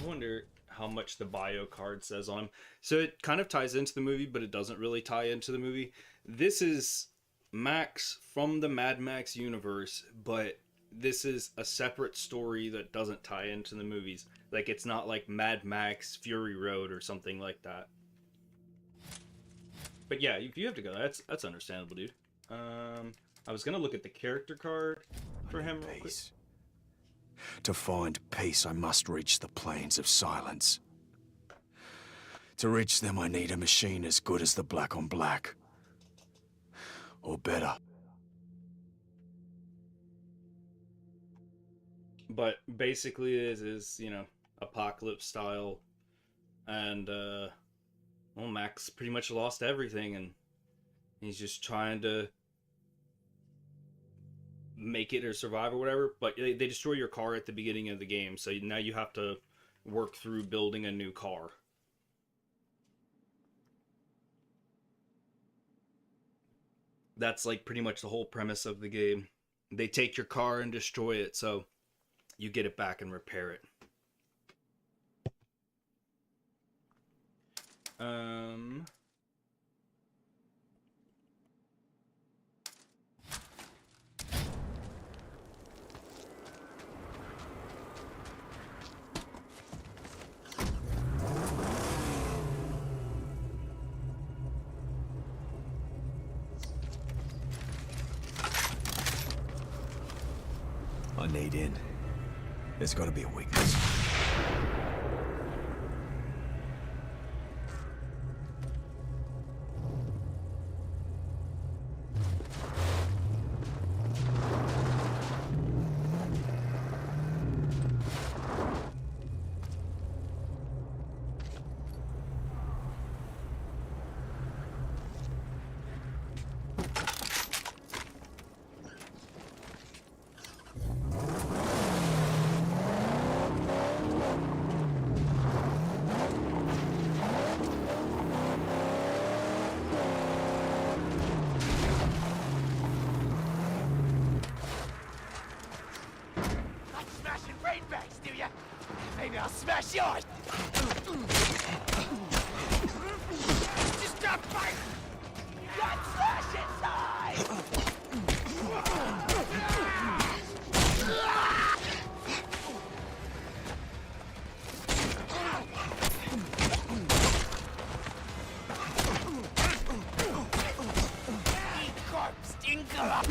wonder how much the bio card says on him. So it kind of ties into the movie, but it doesn't really tie into the movie. This is Max from the Mad Max universe, but this is a separate story that doesn't tie into the movies. Like, it's not like Mad Max Fury Road or something like that. But yeah, if you have to go, that's understandable, dude. I was gonna look at the character card for him real quick. To find peace, I must reach the plains of silence. To reach them, I need a machine as good as the Black on Black. Or better. But basically it is, you know, apocalypse style. And, well, Max pretty much lost everything, and he's just trying to make it or survive or whatever. But they destroy your car at the beginning of the game, so now you have to work through building a new car. That's like pretty much the whole premise of the game. They take your car and destroy it, so you get it back and repair it. I need in. There's got to be a weakness. Maybe I'll smash yours! Just stop fighting! Got flash inside! Eat corpse, Dingle!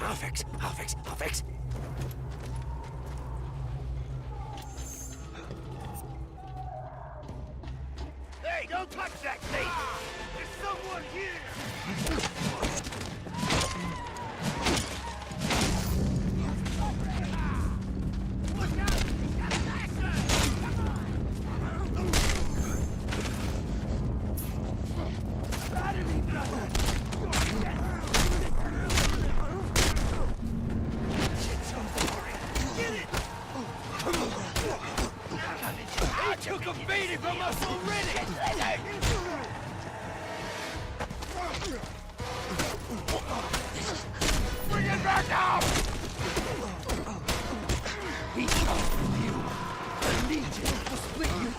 I'll fix. Hey, don't touch that thing! There's someone here! Look out! He's got an Battery brother! Get it! He took a beating from us already! Bring it back out! He comes from you. The Legion will split you.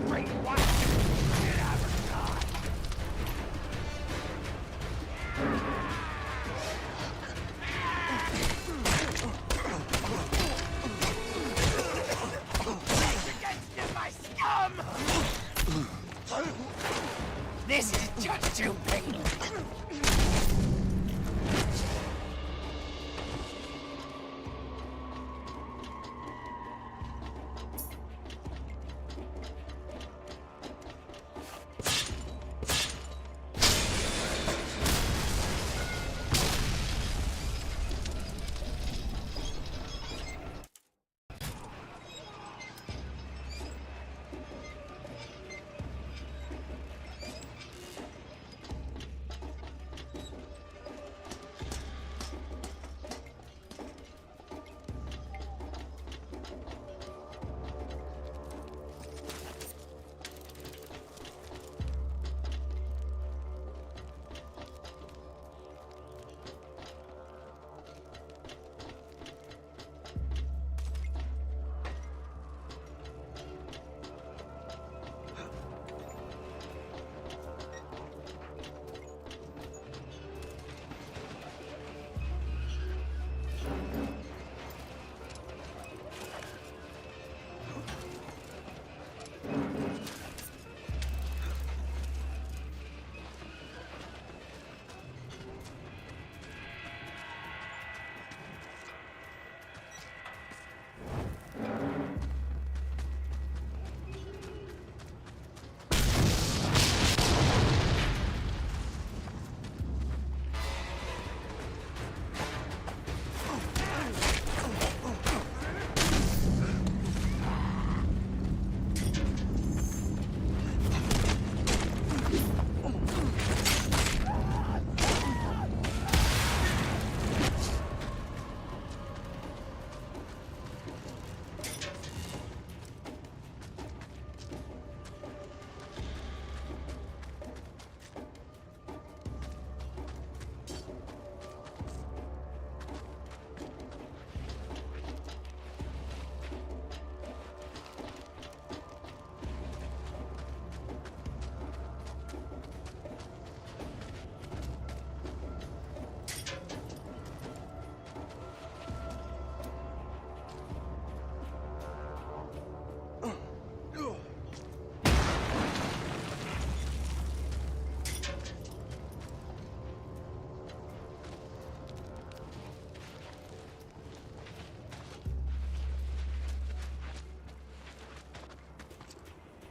Great white! Never die! Against you, my scum! This is just too painful.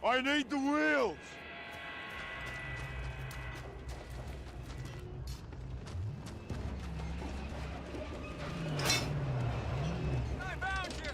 I need the wheels! I found you!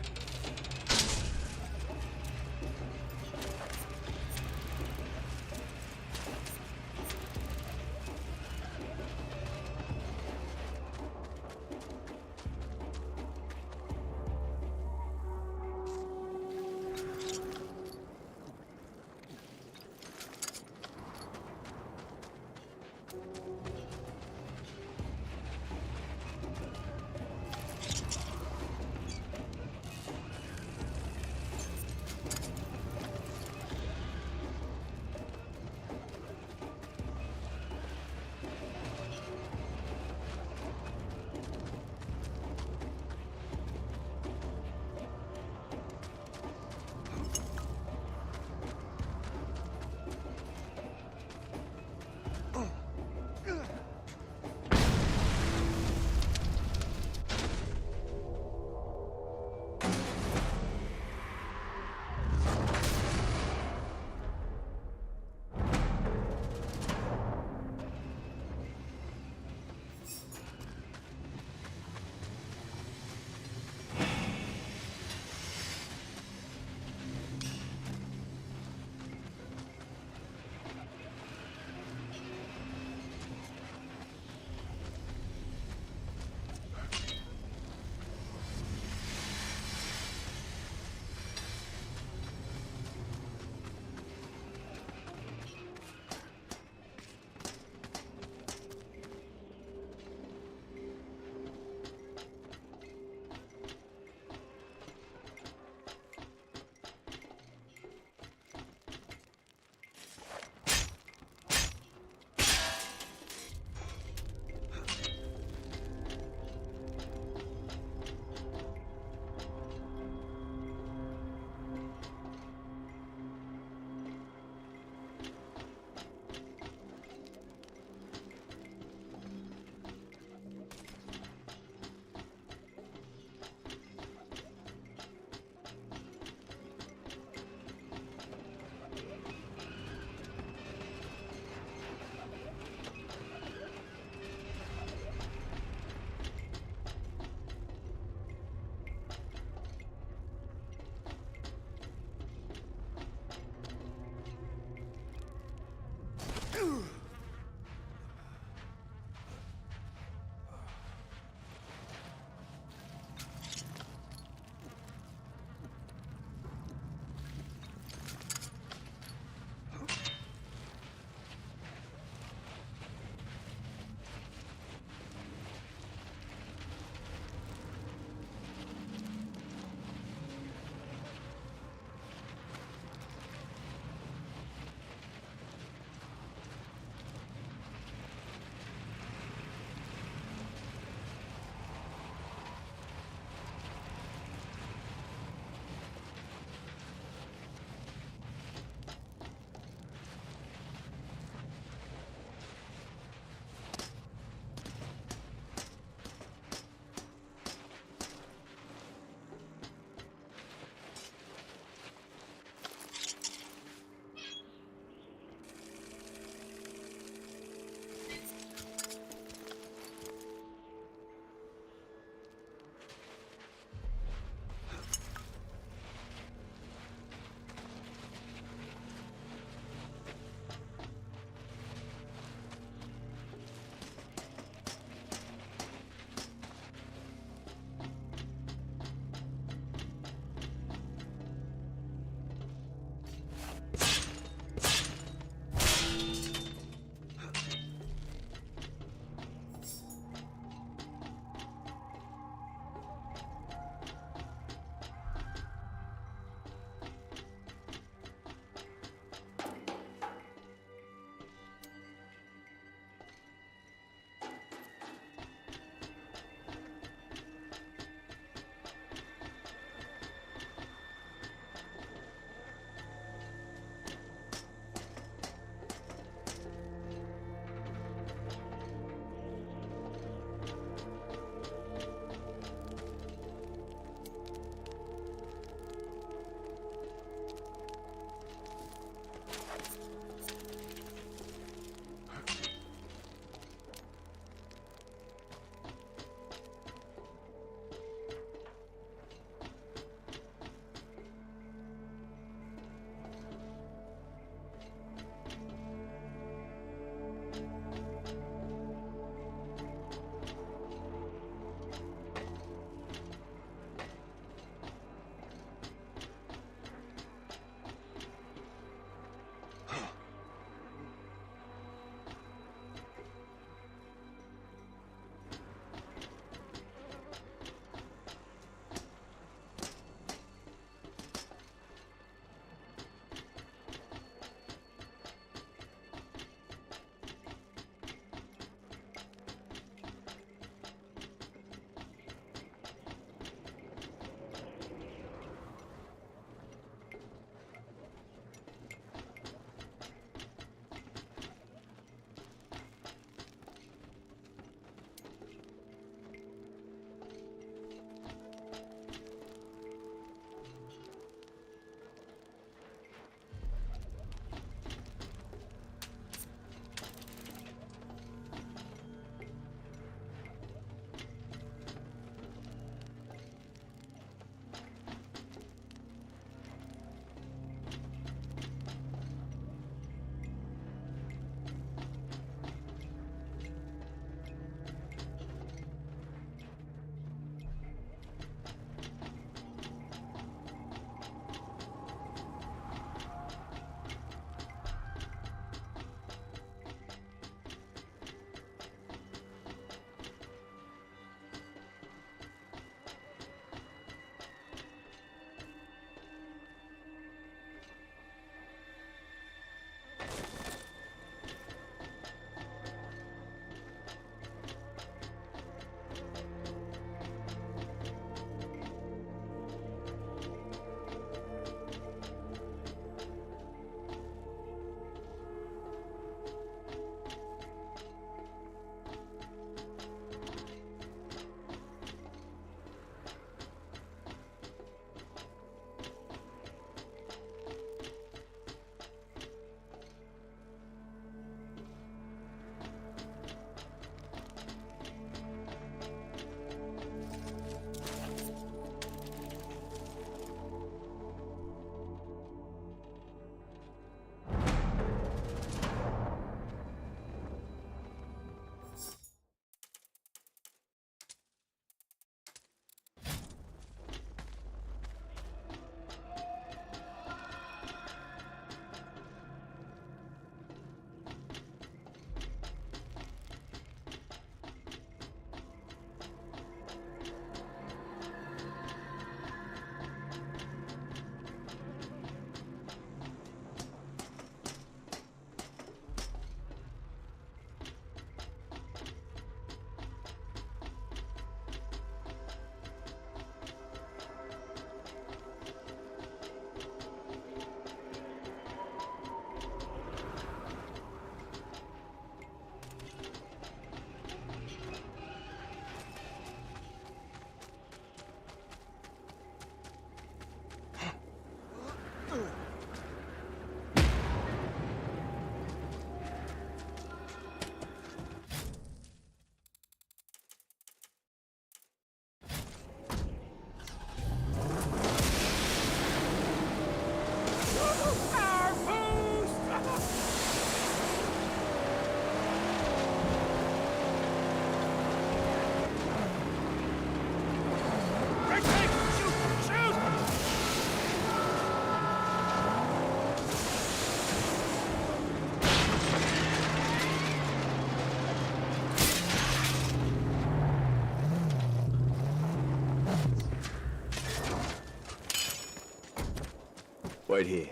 Wait here.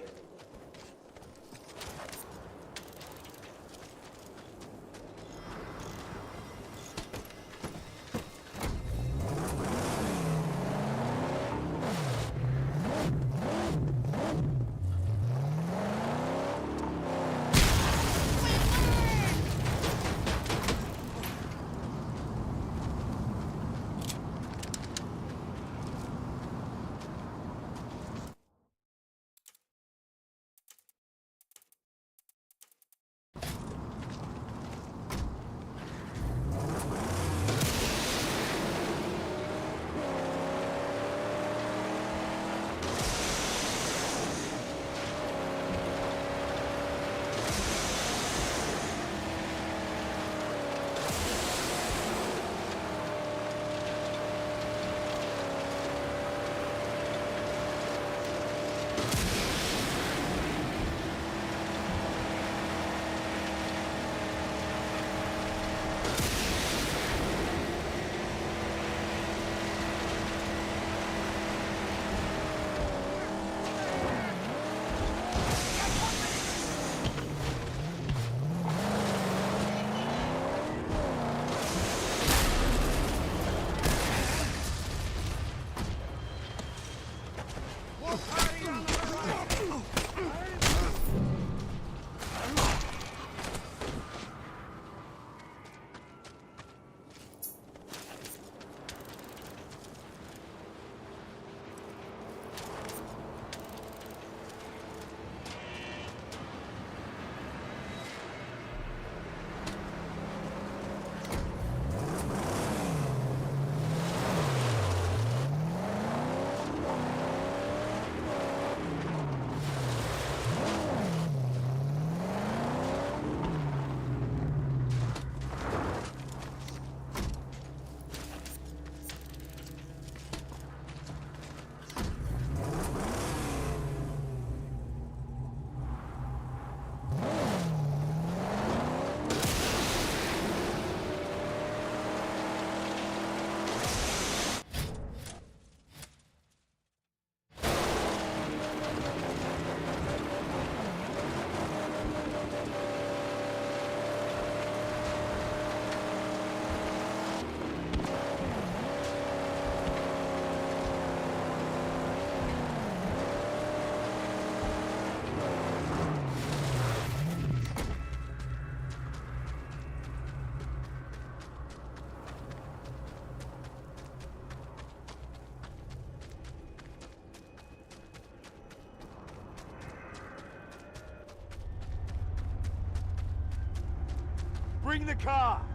Bring the car!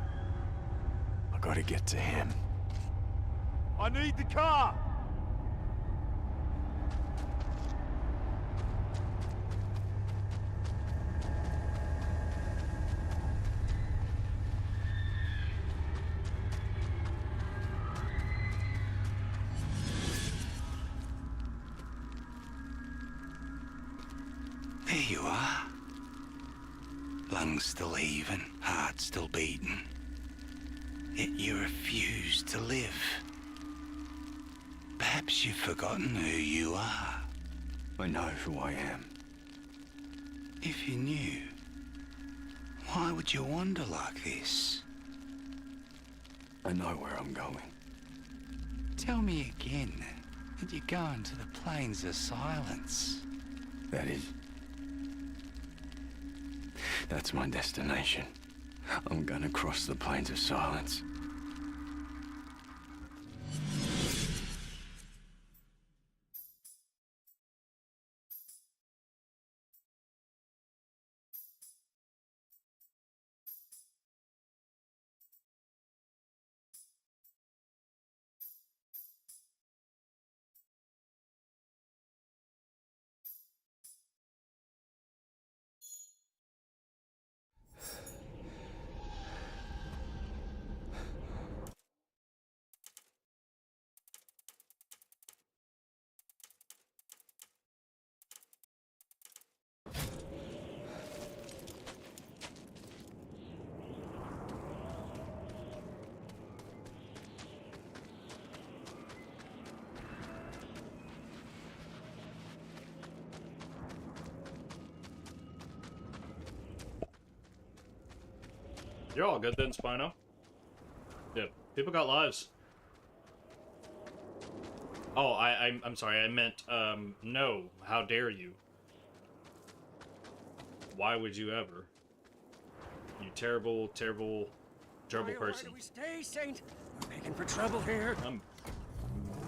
I gotta get to him. I need the car! There you are. Lungs still heaving, heart still beating. Yet you refuse to live. Perhaps you've forgotten who you are. I know who I am. If you knew, why would you wander like this? I know where I'm going. Tell me again that you're going to the Plains of Silence. That's my destination. I'm gonna cross the Plains of Silence. You're all good then, Spino. Yeah, people got lives. Oh, I'm sorry, I meant, no. How dare you? Why would you ever? You terrible, terrible, terrible person. Why do we stay, Saint? We're making for trouble here. I'm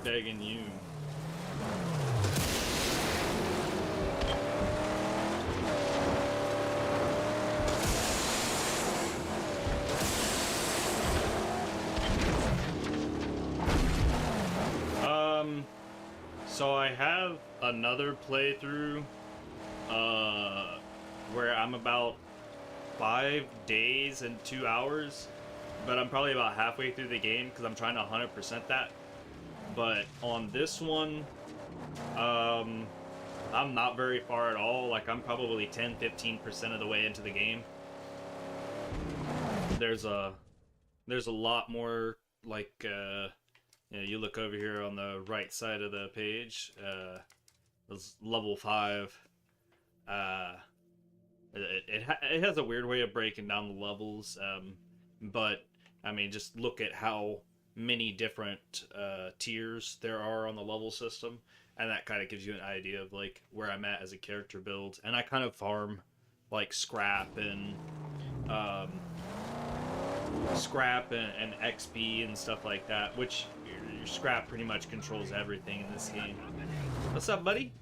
begging you. So I have another playthrough, where I'm about 5 days and 2 hours, but I'm probably about halfway through the game because I'm trying to 100% that. But on this one, I'm not very far at all. Like, I'm probably 10-15% of the way into the game. There's a lot more, like, you know, you look over here on the right side of the page, it's level 5. It has a weird way of breaking down the levels, but, I mean, just look at how many different tiers there are on the level system, and that kind of gives you an idea of, like, where I'm at as a character build. And I kind of farm, like, scrap and XP and stuff like that, which your scrap pretty much controls everything in this game. What's up, buddy?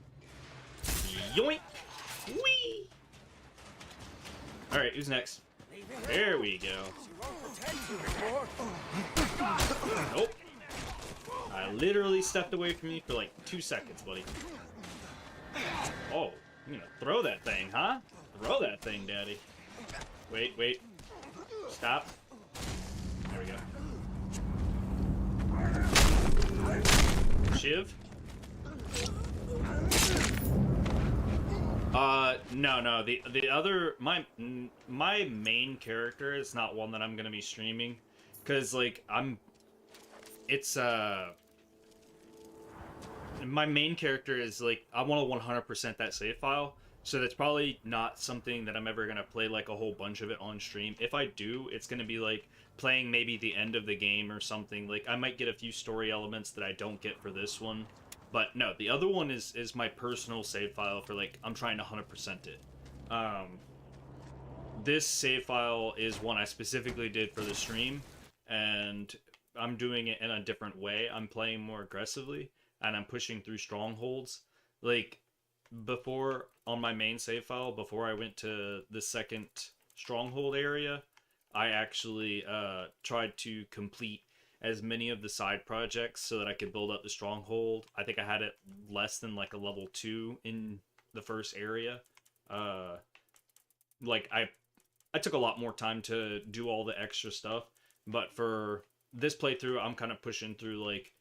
Yoink! Whee! Alright, who's next? There we go. Nope. I literally stepped away from you for like 2 seconds, buddy. Oh, you're gonna throw that thing, huh? Throw that thing, daddy. Wait, wait. Stop. There we go. Shiv? No. The other, my main character is not one that I'm gonna be streaming, cause like my main character is like, I want to 100% that save file, so that's probably not something that I'm ever gonna play like a whole bunch of it on stream. If I do, it's gonna be like playing maybe the end of the game or something. Like, I might get a few story elements that I don't get for this one. But no, the other one is my personal save file for, like, I'm trying to 100% it. This save file is one I specifically did for the stream, and I'm doing it in a different way. I'm playing more aggressively, and I'm pushing through strongholds. Like, before, on my main save file, before I went to the second stronghold area, I actually tried to complete as many of the side projects so that I could build up the stronghold. I think I had it less than like a level 2 in the first area. Like, I took a lot more time to do all the extra stuff, but for this playthrough, I'm kind of pushing through like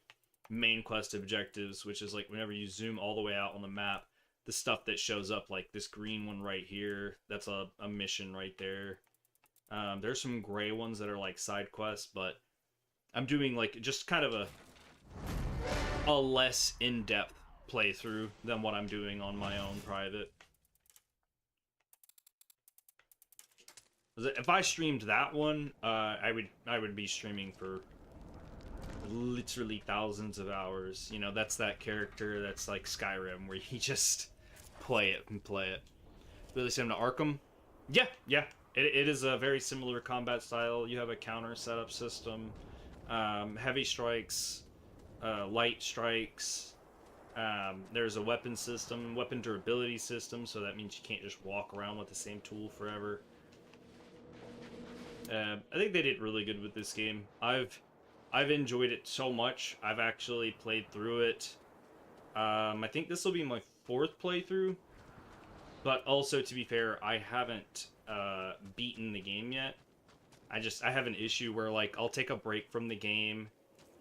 main quest objectives, which is like whenever you zoom all the way out on the map, the stuff that shows up, like this green one right here, that's a mission right there. There's some gray ones that are like side quests, but I'm doing like just kind of a less in-depth playthrough than what I'm doing on my own private. If I streamed that one, I would be streaming for literally thousands of hours. You know, that's that character that's like Skyrim, where you just play it and play it. Really similar to Arkham? Yeah. It is a very similar combat style. You have a counter setup system. Heavy strikes, light strikes, there's a weapon system, weapon durability system, so that means you can't just walk around with the same tool forever. I think they did really good with this game. I've enjoyed it so much. I've actually played through it. I think this will be my 4th playthrough, but also, to be fair, I haven't beaten the game yet. I have an issue where, like, I'll take a break from the game,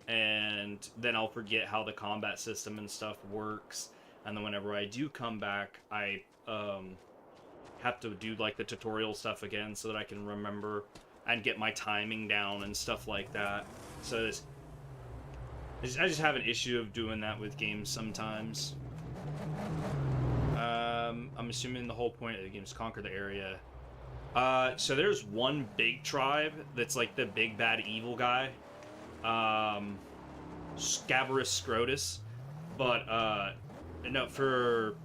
and then I'll forget how the combat system and stuff works, and then whenever I do come back, I have to do, like, the tutorial stuff again so that I can remember and get my timing down and stuff like that. So I just have an issue of doing that with games sometimes. I'm assuming the whole point of the game is conquer the area. So there's one big tribe that's like the big bad evil guy. Scabrous Scrotus. But, no, for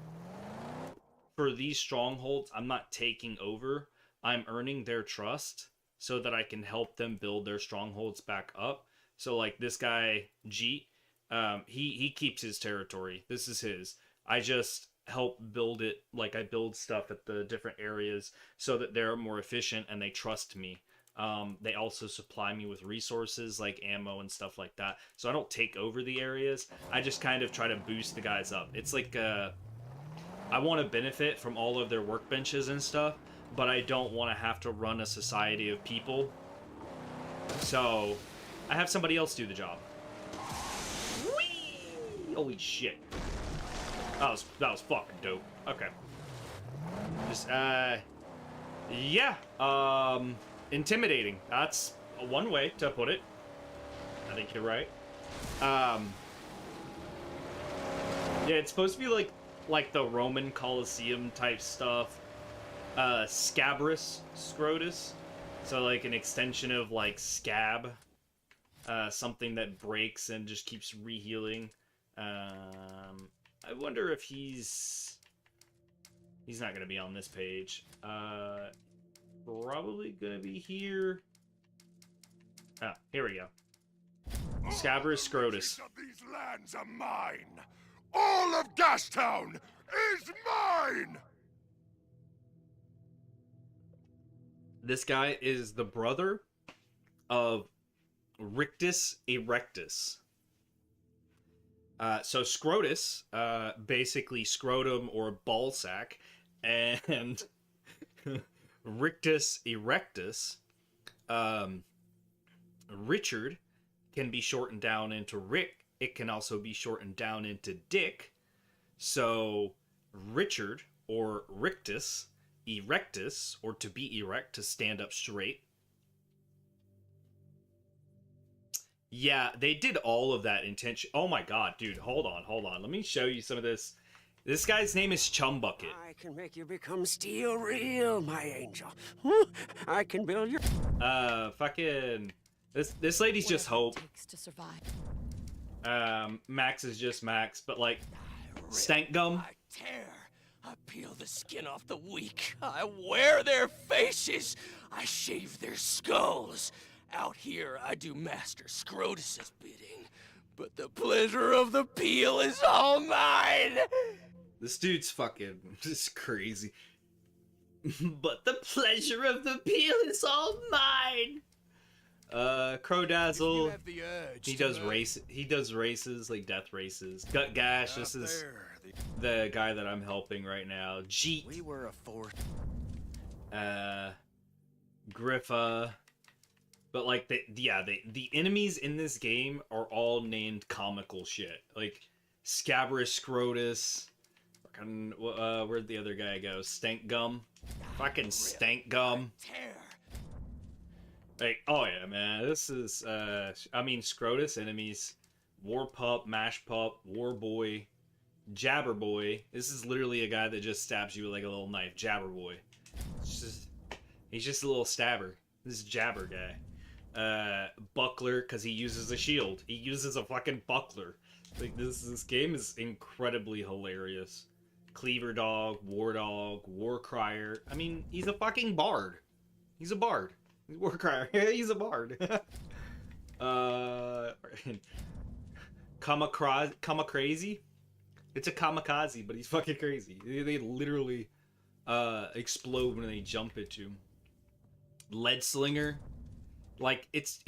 these strongholds, I'm not taking over. I'm earning their trust so that I can help them build their strongholds back up. So, like, this guy, Jeet, he keeps his territory. This is his. I just help build it. Like, I build stuff at the different areas so that they're more efficient and they trust me. They also supply me with resources like ammo and stuff like that. So I don't take over the areas. I just kind of try to boost the guys up. It's like, I want to benefit from all of their workbenches and stuff, but I don't want to have to run a society of people. So I have somebody else do the job. Whee! Holy shit. That was fucking dope. Okay. Just, yeah. Intimidating. That's one way to put it. I think you're right. Yeah, it's supposed to be like the Roman Colosseum type stuff. Scabrous Scrotus. So like an extension of like scab. Something that breaks and just keeps rehealing. I wonder if he's not gonna be on this page. Probably gonna be here. Ah, here we go. Scabrous Scrotus. These lands are mine. All of Gashtown is mine. This guy is the brother of Rictus Erectus. So Scrotus, basically scrotum or ballsack, and Rictus Erectus, Richard, can be shortened down into Rick. It can also be shortened down into Dick. So Richard, or Rictus Erectus, or to be erect, to stand up straight. Yeah, they did all of that intention. Oh my god, dude, hold on. Let me show you some of this. This guy's name is Chumbucket. I can make you become steel real, my angel. I can build your... Fucking... This lady's just Hope. Takes to survive. Max is just Max, but like... Stank Gum. I tear. I peel the skin off the weak. I wear their faces. I shave their skulls. Out here, I do Master Scrotus's bidding. But the pleasure of the peel is all mine. This dude's fucking just crazy. But the pleasure of the peel is all mine. Crowdazzle. He does races, like death races. GutGash, this is the guy that I'm helping right now. Jeet. We were a fourth. Griffa. But like the enemies in this game are all named comical shit. Like Scabrous Scrotus. Where'd the other guy go? Stank Gum. Fucking Stank Gum. Like, oh yeah, man. This is I mean Scrotus enemies. War Pup, Mash Pup, War Boy, Jabber Boy. This is literally a guy that just stabs you with like a little knife. Jabber Boy. He's just a little stabber. This is Jabber guy. Buckler, because he uses a shield. He uses a fucking buckler. Like this game is incredibly hilarious. Cleaver Dog, War Crier. I mean, he's a fucking bard. He's a bard. He's War Crier. He's a bard. Crazy. It's a kamikaze, but he's fucking crazy. They literally explode when they jump at you. Lead Slinger. Like it's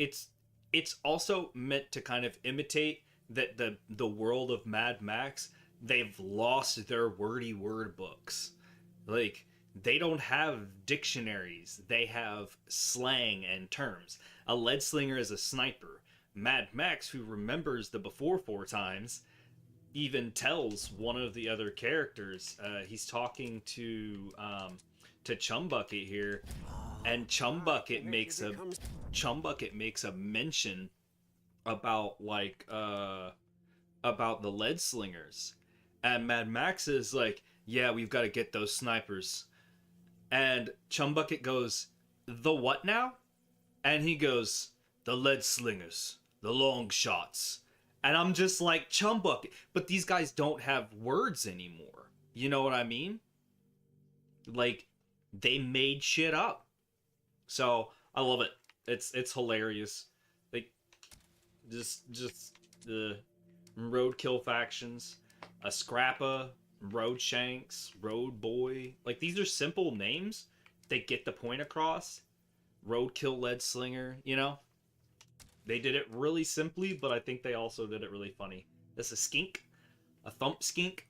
also meant to kind of imitate that the world of Mad Max. They've lost their wordy word books. Like they don't have dictionaries. They have slang and terms. A lead slinger is a sniper. Mad Max, who remembers the before 4 times, even tells one of the other characters. He's talking to Chumbucket here. And Chumbucket makes a mention about like about the lead slingers, and Mad Max is like, yeah, we've got to get those snipers. And Chumbucket goes, "The what now?" And he goes, "The lead slingers, the long shots." And I'm just like, Chumbucket. But these guys don't have words anymore. You know what I mean? Like, they made shit up. So I love it. It's hilarious. Like, just the roadkill factions, a Scrappa, Road Shanks, Road Boy. Like, these are simple names. They get the point across. Roadkill Lead Slinger, you know? They did it really simply, but I think they also did it really funny. This is Skink, a Thump Skink,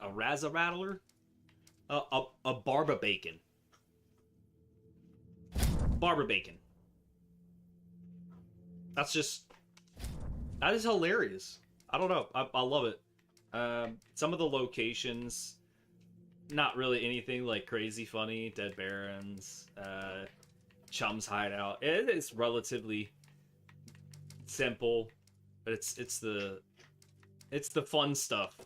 a Razza Rattler, a Barba Bacon. Barba Bacon. That is hilarious. I don't know. I love it. Some of the locations, not really anything like crazy funny. Dead Barons, Chum's Hideout. It is relatively simple, but it's the fun stuff.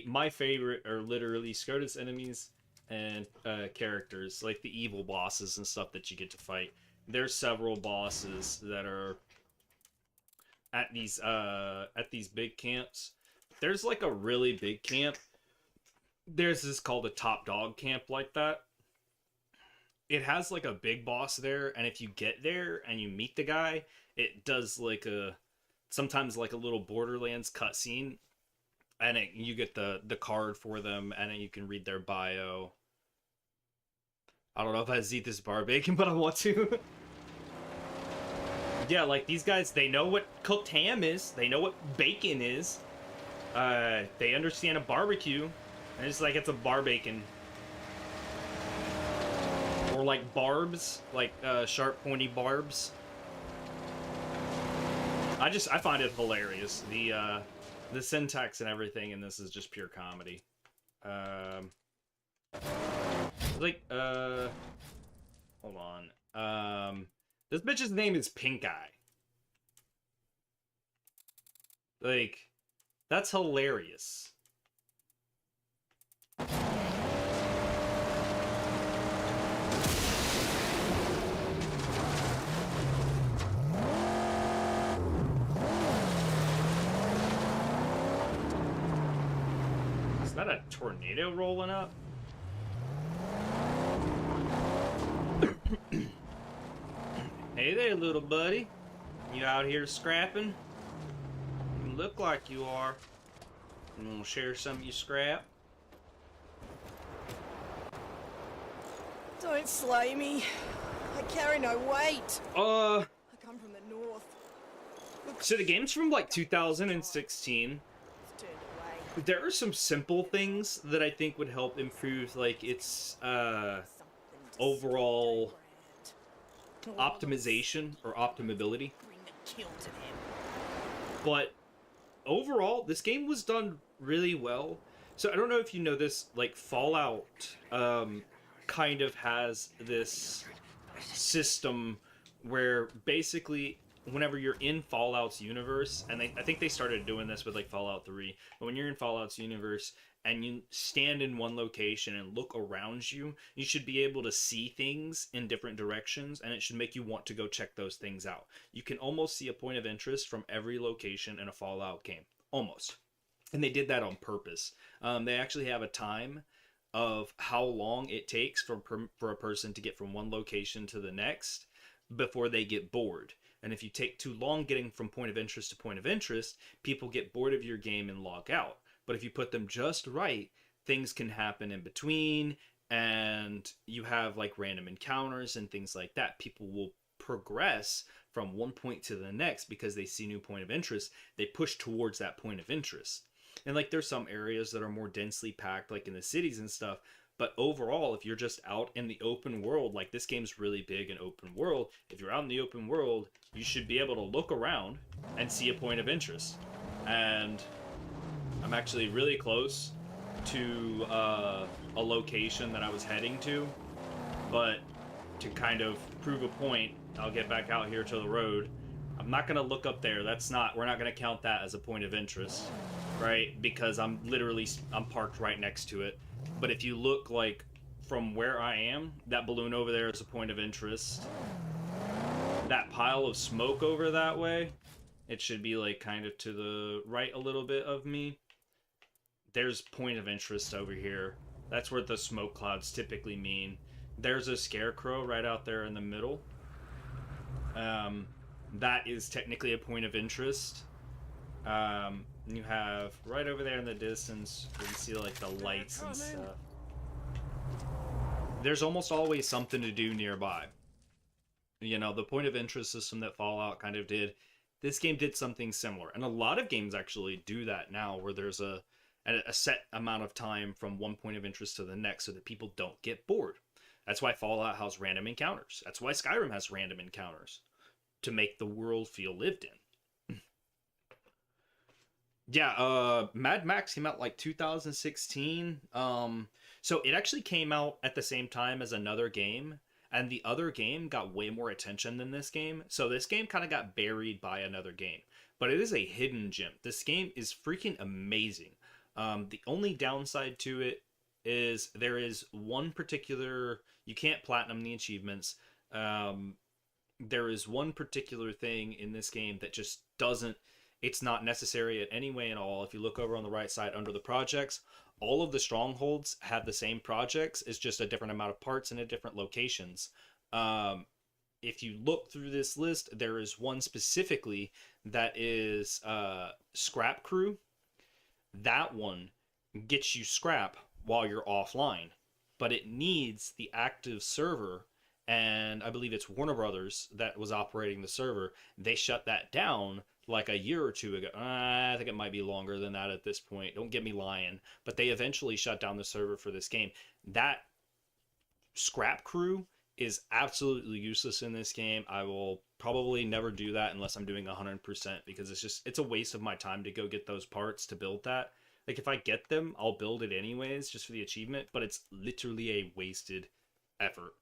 My favorite are literally Scrotus enemies and characters, like the evil bosses and stuff that you get to fight. There's several bosses that are at these big camps. There's like a really big camp. There's this called a Top Dog camp like that. It has like a big boss there, and if you get there and you meet the guy, it does like sometimes like a little Borderlands cutscene, and you get the card for them, and then you can read their bio. I don't know if I eat this bar bacon, but I want to. Yeah, like these guys, they know what cooked ham is. They know what bacon is. They understand a barbecue. And it's like it's a bar bacon. Or like barbs, like sharp pointy barbs. I find it hilarious. The syntax and everything in this is just pure comedy. Like hold on. This bitch's name is Pink Eye. Like, that's hilarious. Is that a tornado rolling up? Hey there, little buddy. You out here scrapping? You look like you are. You wanna share some of your scrap? Don't slay me. I carry no weight. I come from the north. So the game's from like 2016. There are some simple things that I think would help improve like its overall optimization or optimability. But overall, this game was done really well. So I don't know if you know this, like Fallout kind of has this system where basically whenever you're in Fallout's universe, and I think they started doing this with like Fallout 3, but when you're in Fallout's universe and you stand in one location and look around you, you should be able to see things in different directions, and it should make you want to go check those things out. You can almost see a point of interest from every location in a Fallout game. Almost. And they did that on purpose. They actually have a time of how long it takes for a person to get from one location to the next before they get bored. And if you take too long getting from point of interest to point of interest, people get bored of your game and log out. But if you put them just right, things can happen in between, and you have like random encounters and things like that. People will progress from one point to the next because they see new point of interest. They push towards that point of interest. And like there's some areas that are more densely packed, like in the cities and stuff. But overall, if you're just out in the open world, like this game's really big in open world. If you're out in the open world, you should be able to look around and see a point of interest. And I'm actually really close to a location that I was heading to. But to kind of prove a point, I'll get back out here to the road. I'm not going to look up there. We're not going to count that as a point of interest, right? Because I'm parked right next to it. But if you look like from where I am, that balloon over there is a point of interest. That pile of smoke over that way, it should be like kind of to the right a little bit of me. There's point of interest over here. That's where the smoke clouds typically mean. There's a scarecrow right out there in the middle. That is technically a point of interest. You have right over there in the distance, you can see like the lights and stuff. There's almost always something to do nearby. You know, the point of interest system that Fallout kind of did, this game did something similar. And a lot of games actually do that now, where there's a set amount of time from one point of interest to the next so that people don't get bored. That's why Fallout has random encounters. That's why Skyrim has random encounters, to make the world feel lived in. Yeah, Mad Max came out like 2016. So it actually came out at the same time as another game, and the other game got way more attention than this game. So this game kind of got buried by another game, but it is a hidden gem. This game is freaking amazing. The only downside to it is there is one particular, you can't platinum the achievements. There is one particular thing in this game that just doesn't, it's not necessary in any way at all. If you look over on the right side under the projects, all of the strongholds have the same projects. It's just a different amount of parts and at different locations. If you look through this list, there is one specifically that is Scrap Crew. That one gets you scrap while you're offline, but it needs the active server, and I believe it's Warner Brothers that was operating the server. They shut that down like a year or two ago. I think it might be longer than that at this point. Don't get me lying, but they eventually shut down the server for this game. That Scrap Crew is absolutely useless in this game. I will probably never do that unless I'm doing 100%, because it's a waste of my time to go get those parts to build that. Like, if I get them, I'll build it anyways just for the achievement, but it's literally a wasted effort.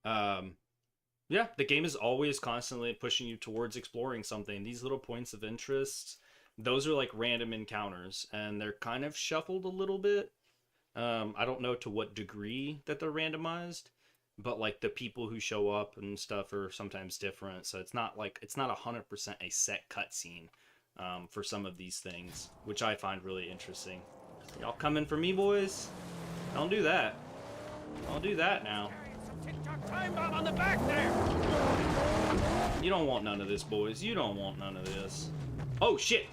Yeah, the game is always constantly pushing you towards exploring something. These little points of interest, those are like random encounters, and they're kind of shuffled a little bit. I don't know to what degree that they're randomized, but like the people who show up and stuff are sometimes different. So it's not 100% a set cutscene for some of these things, which I find really interesting. Y'all coming for me, boys? Don't do that. Don't do that now. Time bomb on the back there. You don't want none of this, boys. You don't want none of this. Oh shit.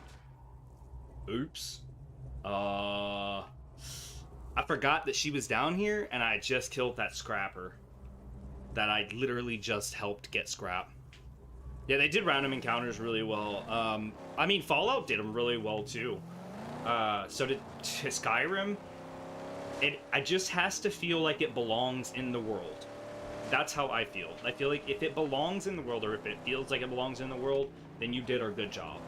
Oops. I forgot that she was down here, and I just killed that scrapper that I literally just helped get scrap. Yeah, they did random encounters really well. I mean, Fallout did them really well too. So did Skyrim. It just has to feel like it belongs in the world. That's how I feel. I feel like if it belongs in the world, or if it feels like it belongs in the world, then you did a good job.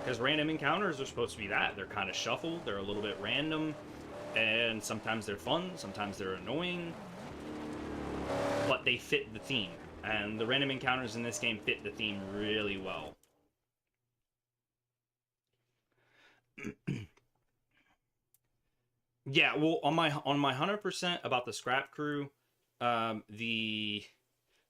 Because random encounters are supposed to be that. They're kind of shuffled, they're a little bit random, and sometimes they're fun, sometimes they're annoying, but they fit the theme. And the random encounters in this game fit the theme really well. Yeah, well, on my 100% about the scrap crew, the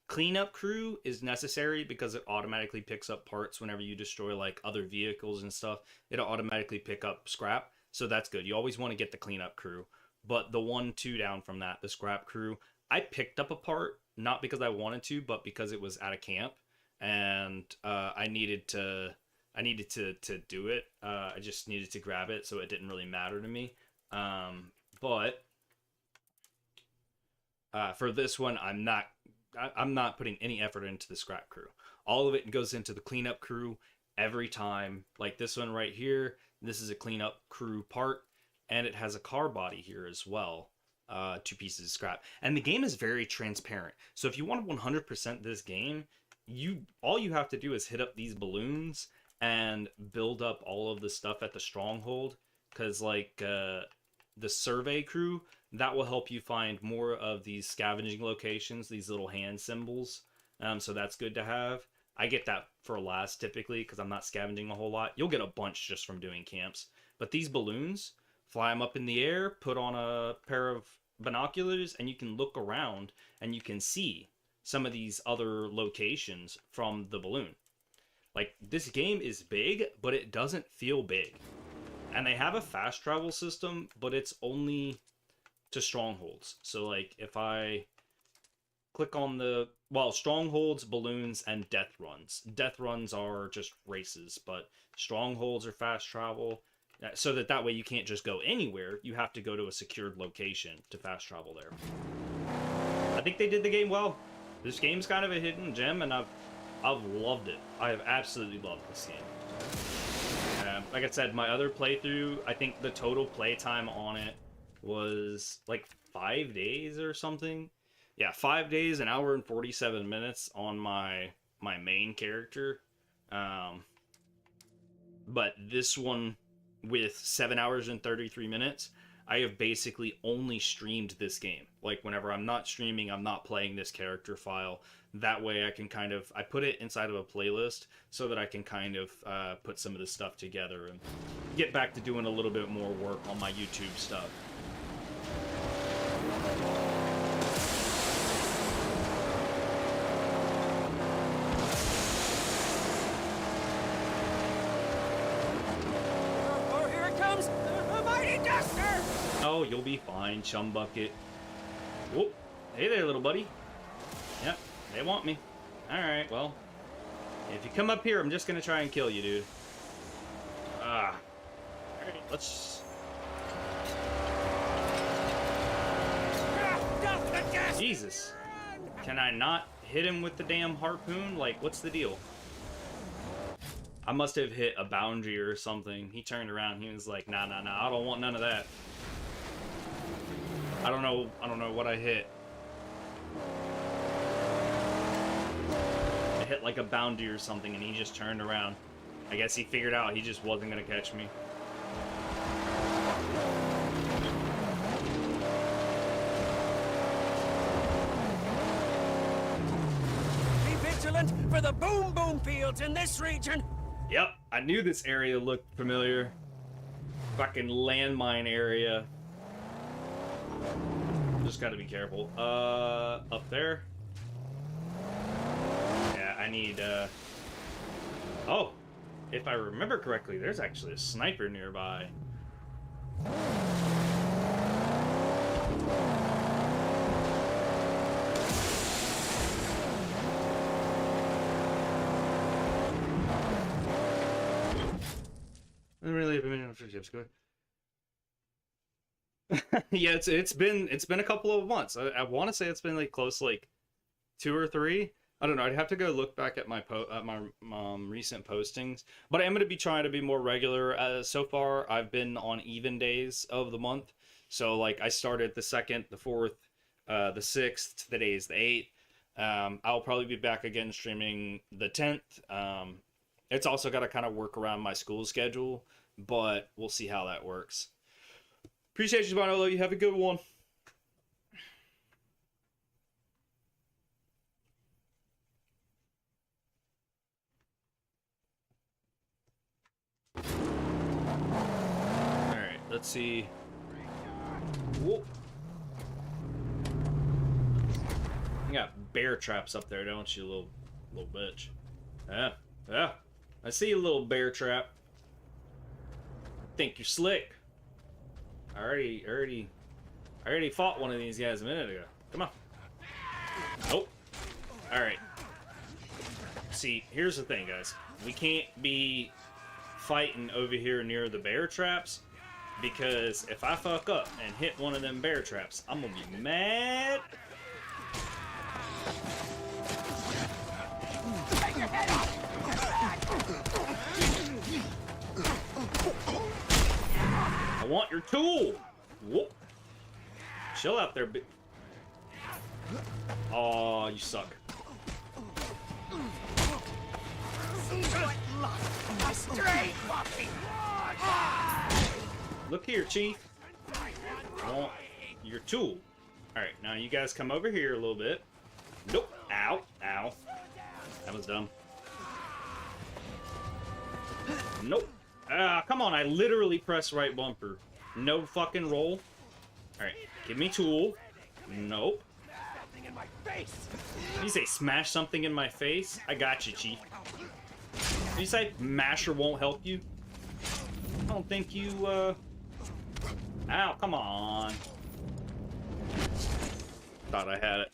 cleanup crew is necessary because it automatically picks up parts whenever you destroy like other vehicles and stuff. It'll automatically pick up scrap, so that's good. You always want to get the cleanup crew. But the 1-2 down from that, the scrap crew, I picked up a part not because I wanted to, but because it was at a camp, and I needed to do it. I just needed to grab it, so it didn't really matter to me. But for this one, I'm not putting any effort into the scrap crew. All of it goes into the cleanup crew every time. Like this one right here, this is a cleanup crew part, and it has a car body here as well. 2 pieces of scrap. And the game is very transparent. So if you want to 100% this game, all you have to do is hit up these balloons and build up all of the stuff at the Stronghold. Because like the survey crew, that will help you find more of these scavenging locations, these little hand symbols. So that's good to have. I get that for last typically because I'm not scavenging a whole lot. You'll get a bunch just from doing camps. But these balloons, fly them up in the air, put on a pair of binoculars and you can look around and you can see some of these other locations from the balloon. Like, this game is big, but it doesn't feel big. And they have a fast travel system, but it's only to strongholds. So, like, if I click on the... Well, strongholds, balloons, and death runs. Death runs are just races, but strongholds are fast travel. So that way you can't just go anywhere. You have to go to a secured location to fast travel there. I think they did the game well. This game's kind of a hidden gem, and I've loved it. I have absolutely loved this game. Like I said, my other playthrough, I think the total playtime on it was like 5 days or something. Yeah, 5 days, 1 hour and 47 minutes on my main character. But this one, with 7 hours and 33 minutes, I have basically only streamed this game. Like, whenever I'm not streaming, I'm not playing this character file. That way I can kind of... I put it inside of a playlist so that I can kind of put some of this stuff together and get back to doing a little bit more work on my YouTube stuff. Oh, here it comes! The mighty duster! Oh, you'll be fine, Chumbucket. Whoop. Hey there, little buddy. Yep, they want me. Alright, well. If you come up here, I'm just gonna try and kill you, dude. Alright, let's... Jesus. Can I not hit him with the damn harpoon? Like, what's the deal? I must have hit a boundary or something. He turned around, he was like, nah, I don't want none of that. I don't know what I hit. I hit like a boundary or something and he just turned around. I guess he figured out he just wasn't gonna catch me. Be vigilant for the boom fields in this region. Yep, I knew this area looked familiar. Fucking landmine area. Just gotta be careful. Up there. Yeah, I need, Oh, if I remember correctly, there's actually a sniper nearby. Really, yeah, it's been a couple of months. I want to say it's been like close to like 2 or 3. I don't know. I'd have to go look back at my recent postings, but I am going to be trying to be more regular. So far, I've been on even days of the month. So like I started the 2nd, the 4th, the 6th. Today is the 8th. I'll probably be back again streaming the 10th. It's also got to kind of work around my school schedule, but we'll see how that works. Appreciate you, Bonolo. You have a good one. Alright, let's see. Whoa. You got bear traps up there, don't you, little bitch? Yeah. I see you, little bear trap. Think you're slick. I already fought one of these guys a minute ago. Come on. Nope. Alright. See, here's the thing, guys. We can't be fighting over here near the bear traps, because if I fuck up and hit one of them bear traps, I'm gonna be mad. I want your tool. Whoop. Chill out there, oh, you suck. Look here, Chief. I want your tool. Alright, now you guys come over here a little bit. Nope. Ow. Ow. That was dumb. Nope. Ah, come on. I literally pressed right bumper. No fucking roll. Alright, give me tool. Nope. Did you say smash something in my face? I got you, Chief. Did you say masher won't help you? I don't think you, Ow, come on. Thought I had it.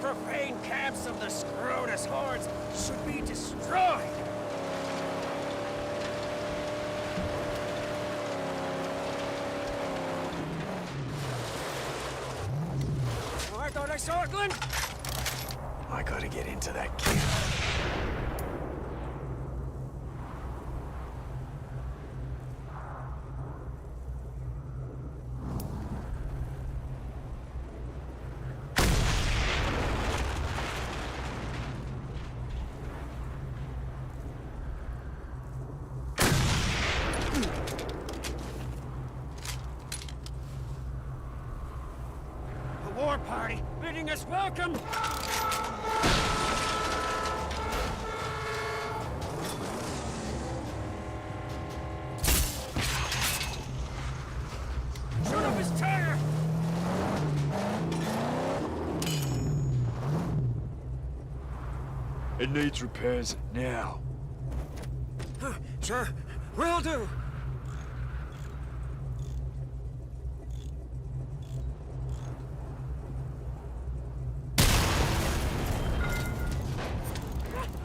profane camps of the Scrotus hordes should be destroyed. Oh, I thought I saw a glint. I gotta get into that camp. A war party bidding us welcome. Shoot up his tire! It needs repairs now. Sure, will do.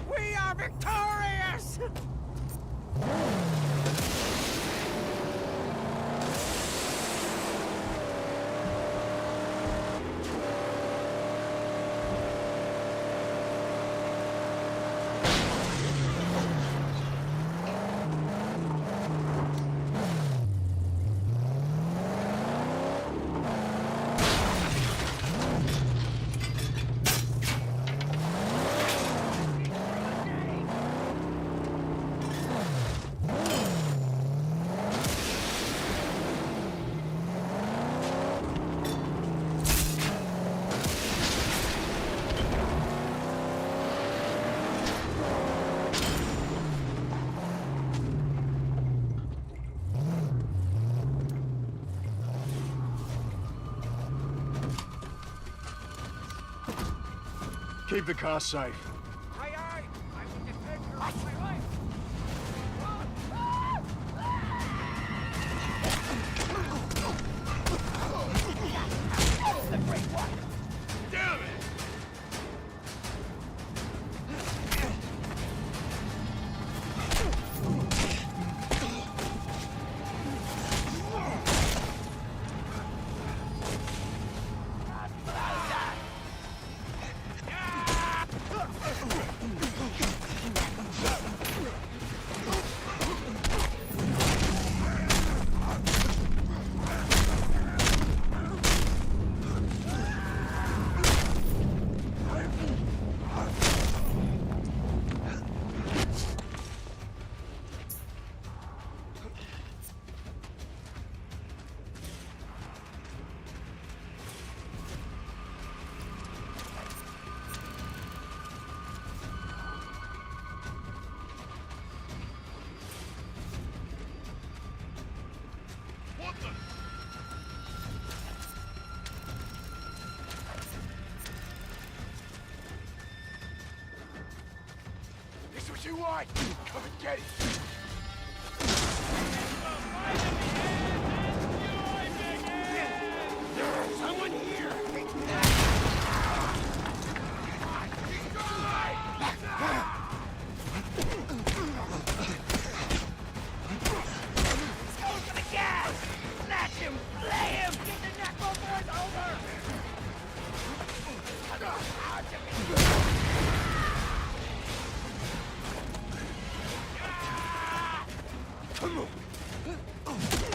We are victorious! Keep the car safe. Aye, aye! I will defend your my life! Damn it! What the? This is what you want! Come and get it! There's someone here! Come on!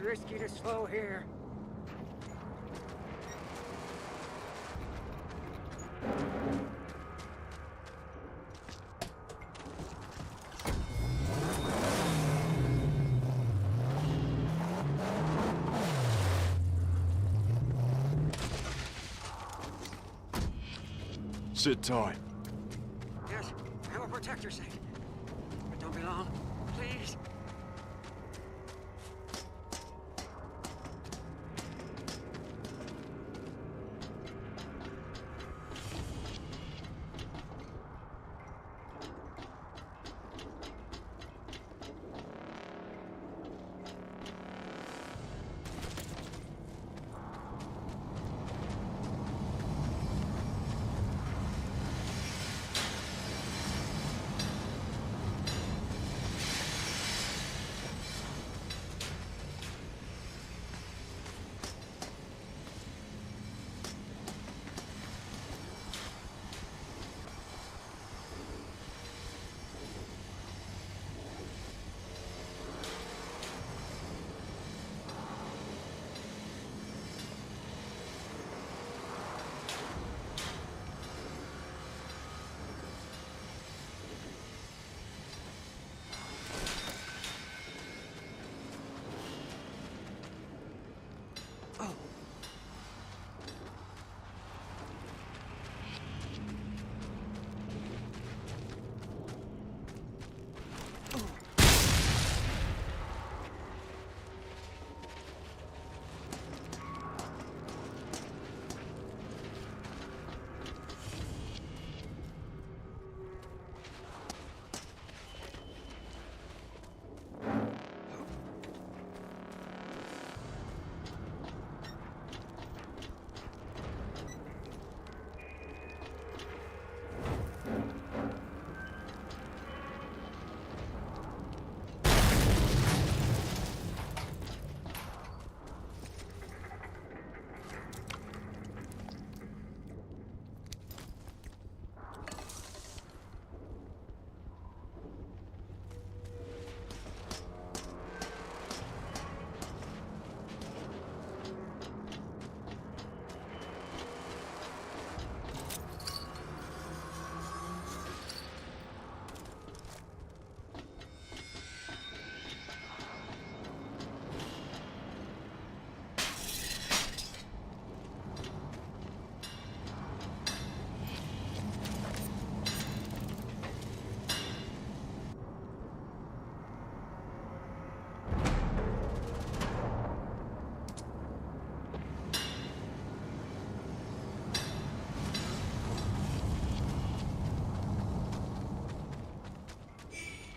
risky to slow here. Sit tight. Yes, I will protect your sake. But don't be long, please.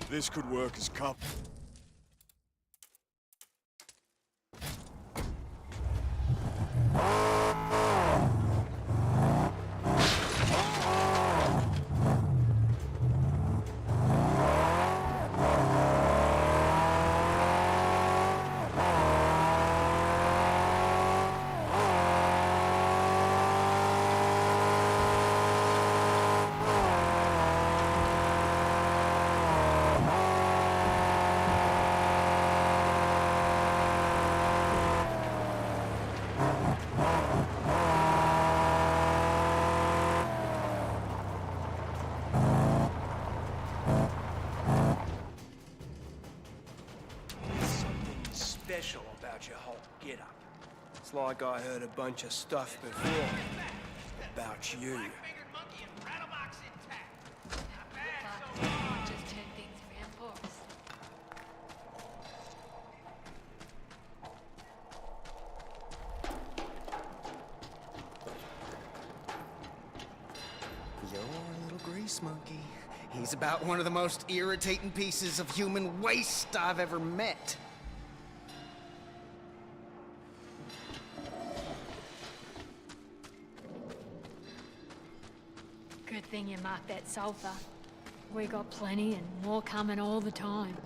This could work as cover. Special about your whole get-up. It's like I heard a bunch of stuff before about you. Just turn things around for us. Your little grease monkey. He's about one of the most irritating pieces of human waste I've ever met. Good thing you marked that sulfur. We got plenty and more coming all the time.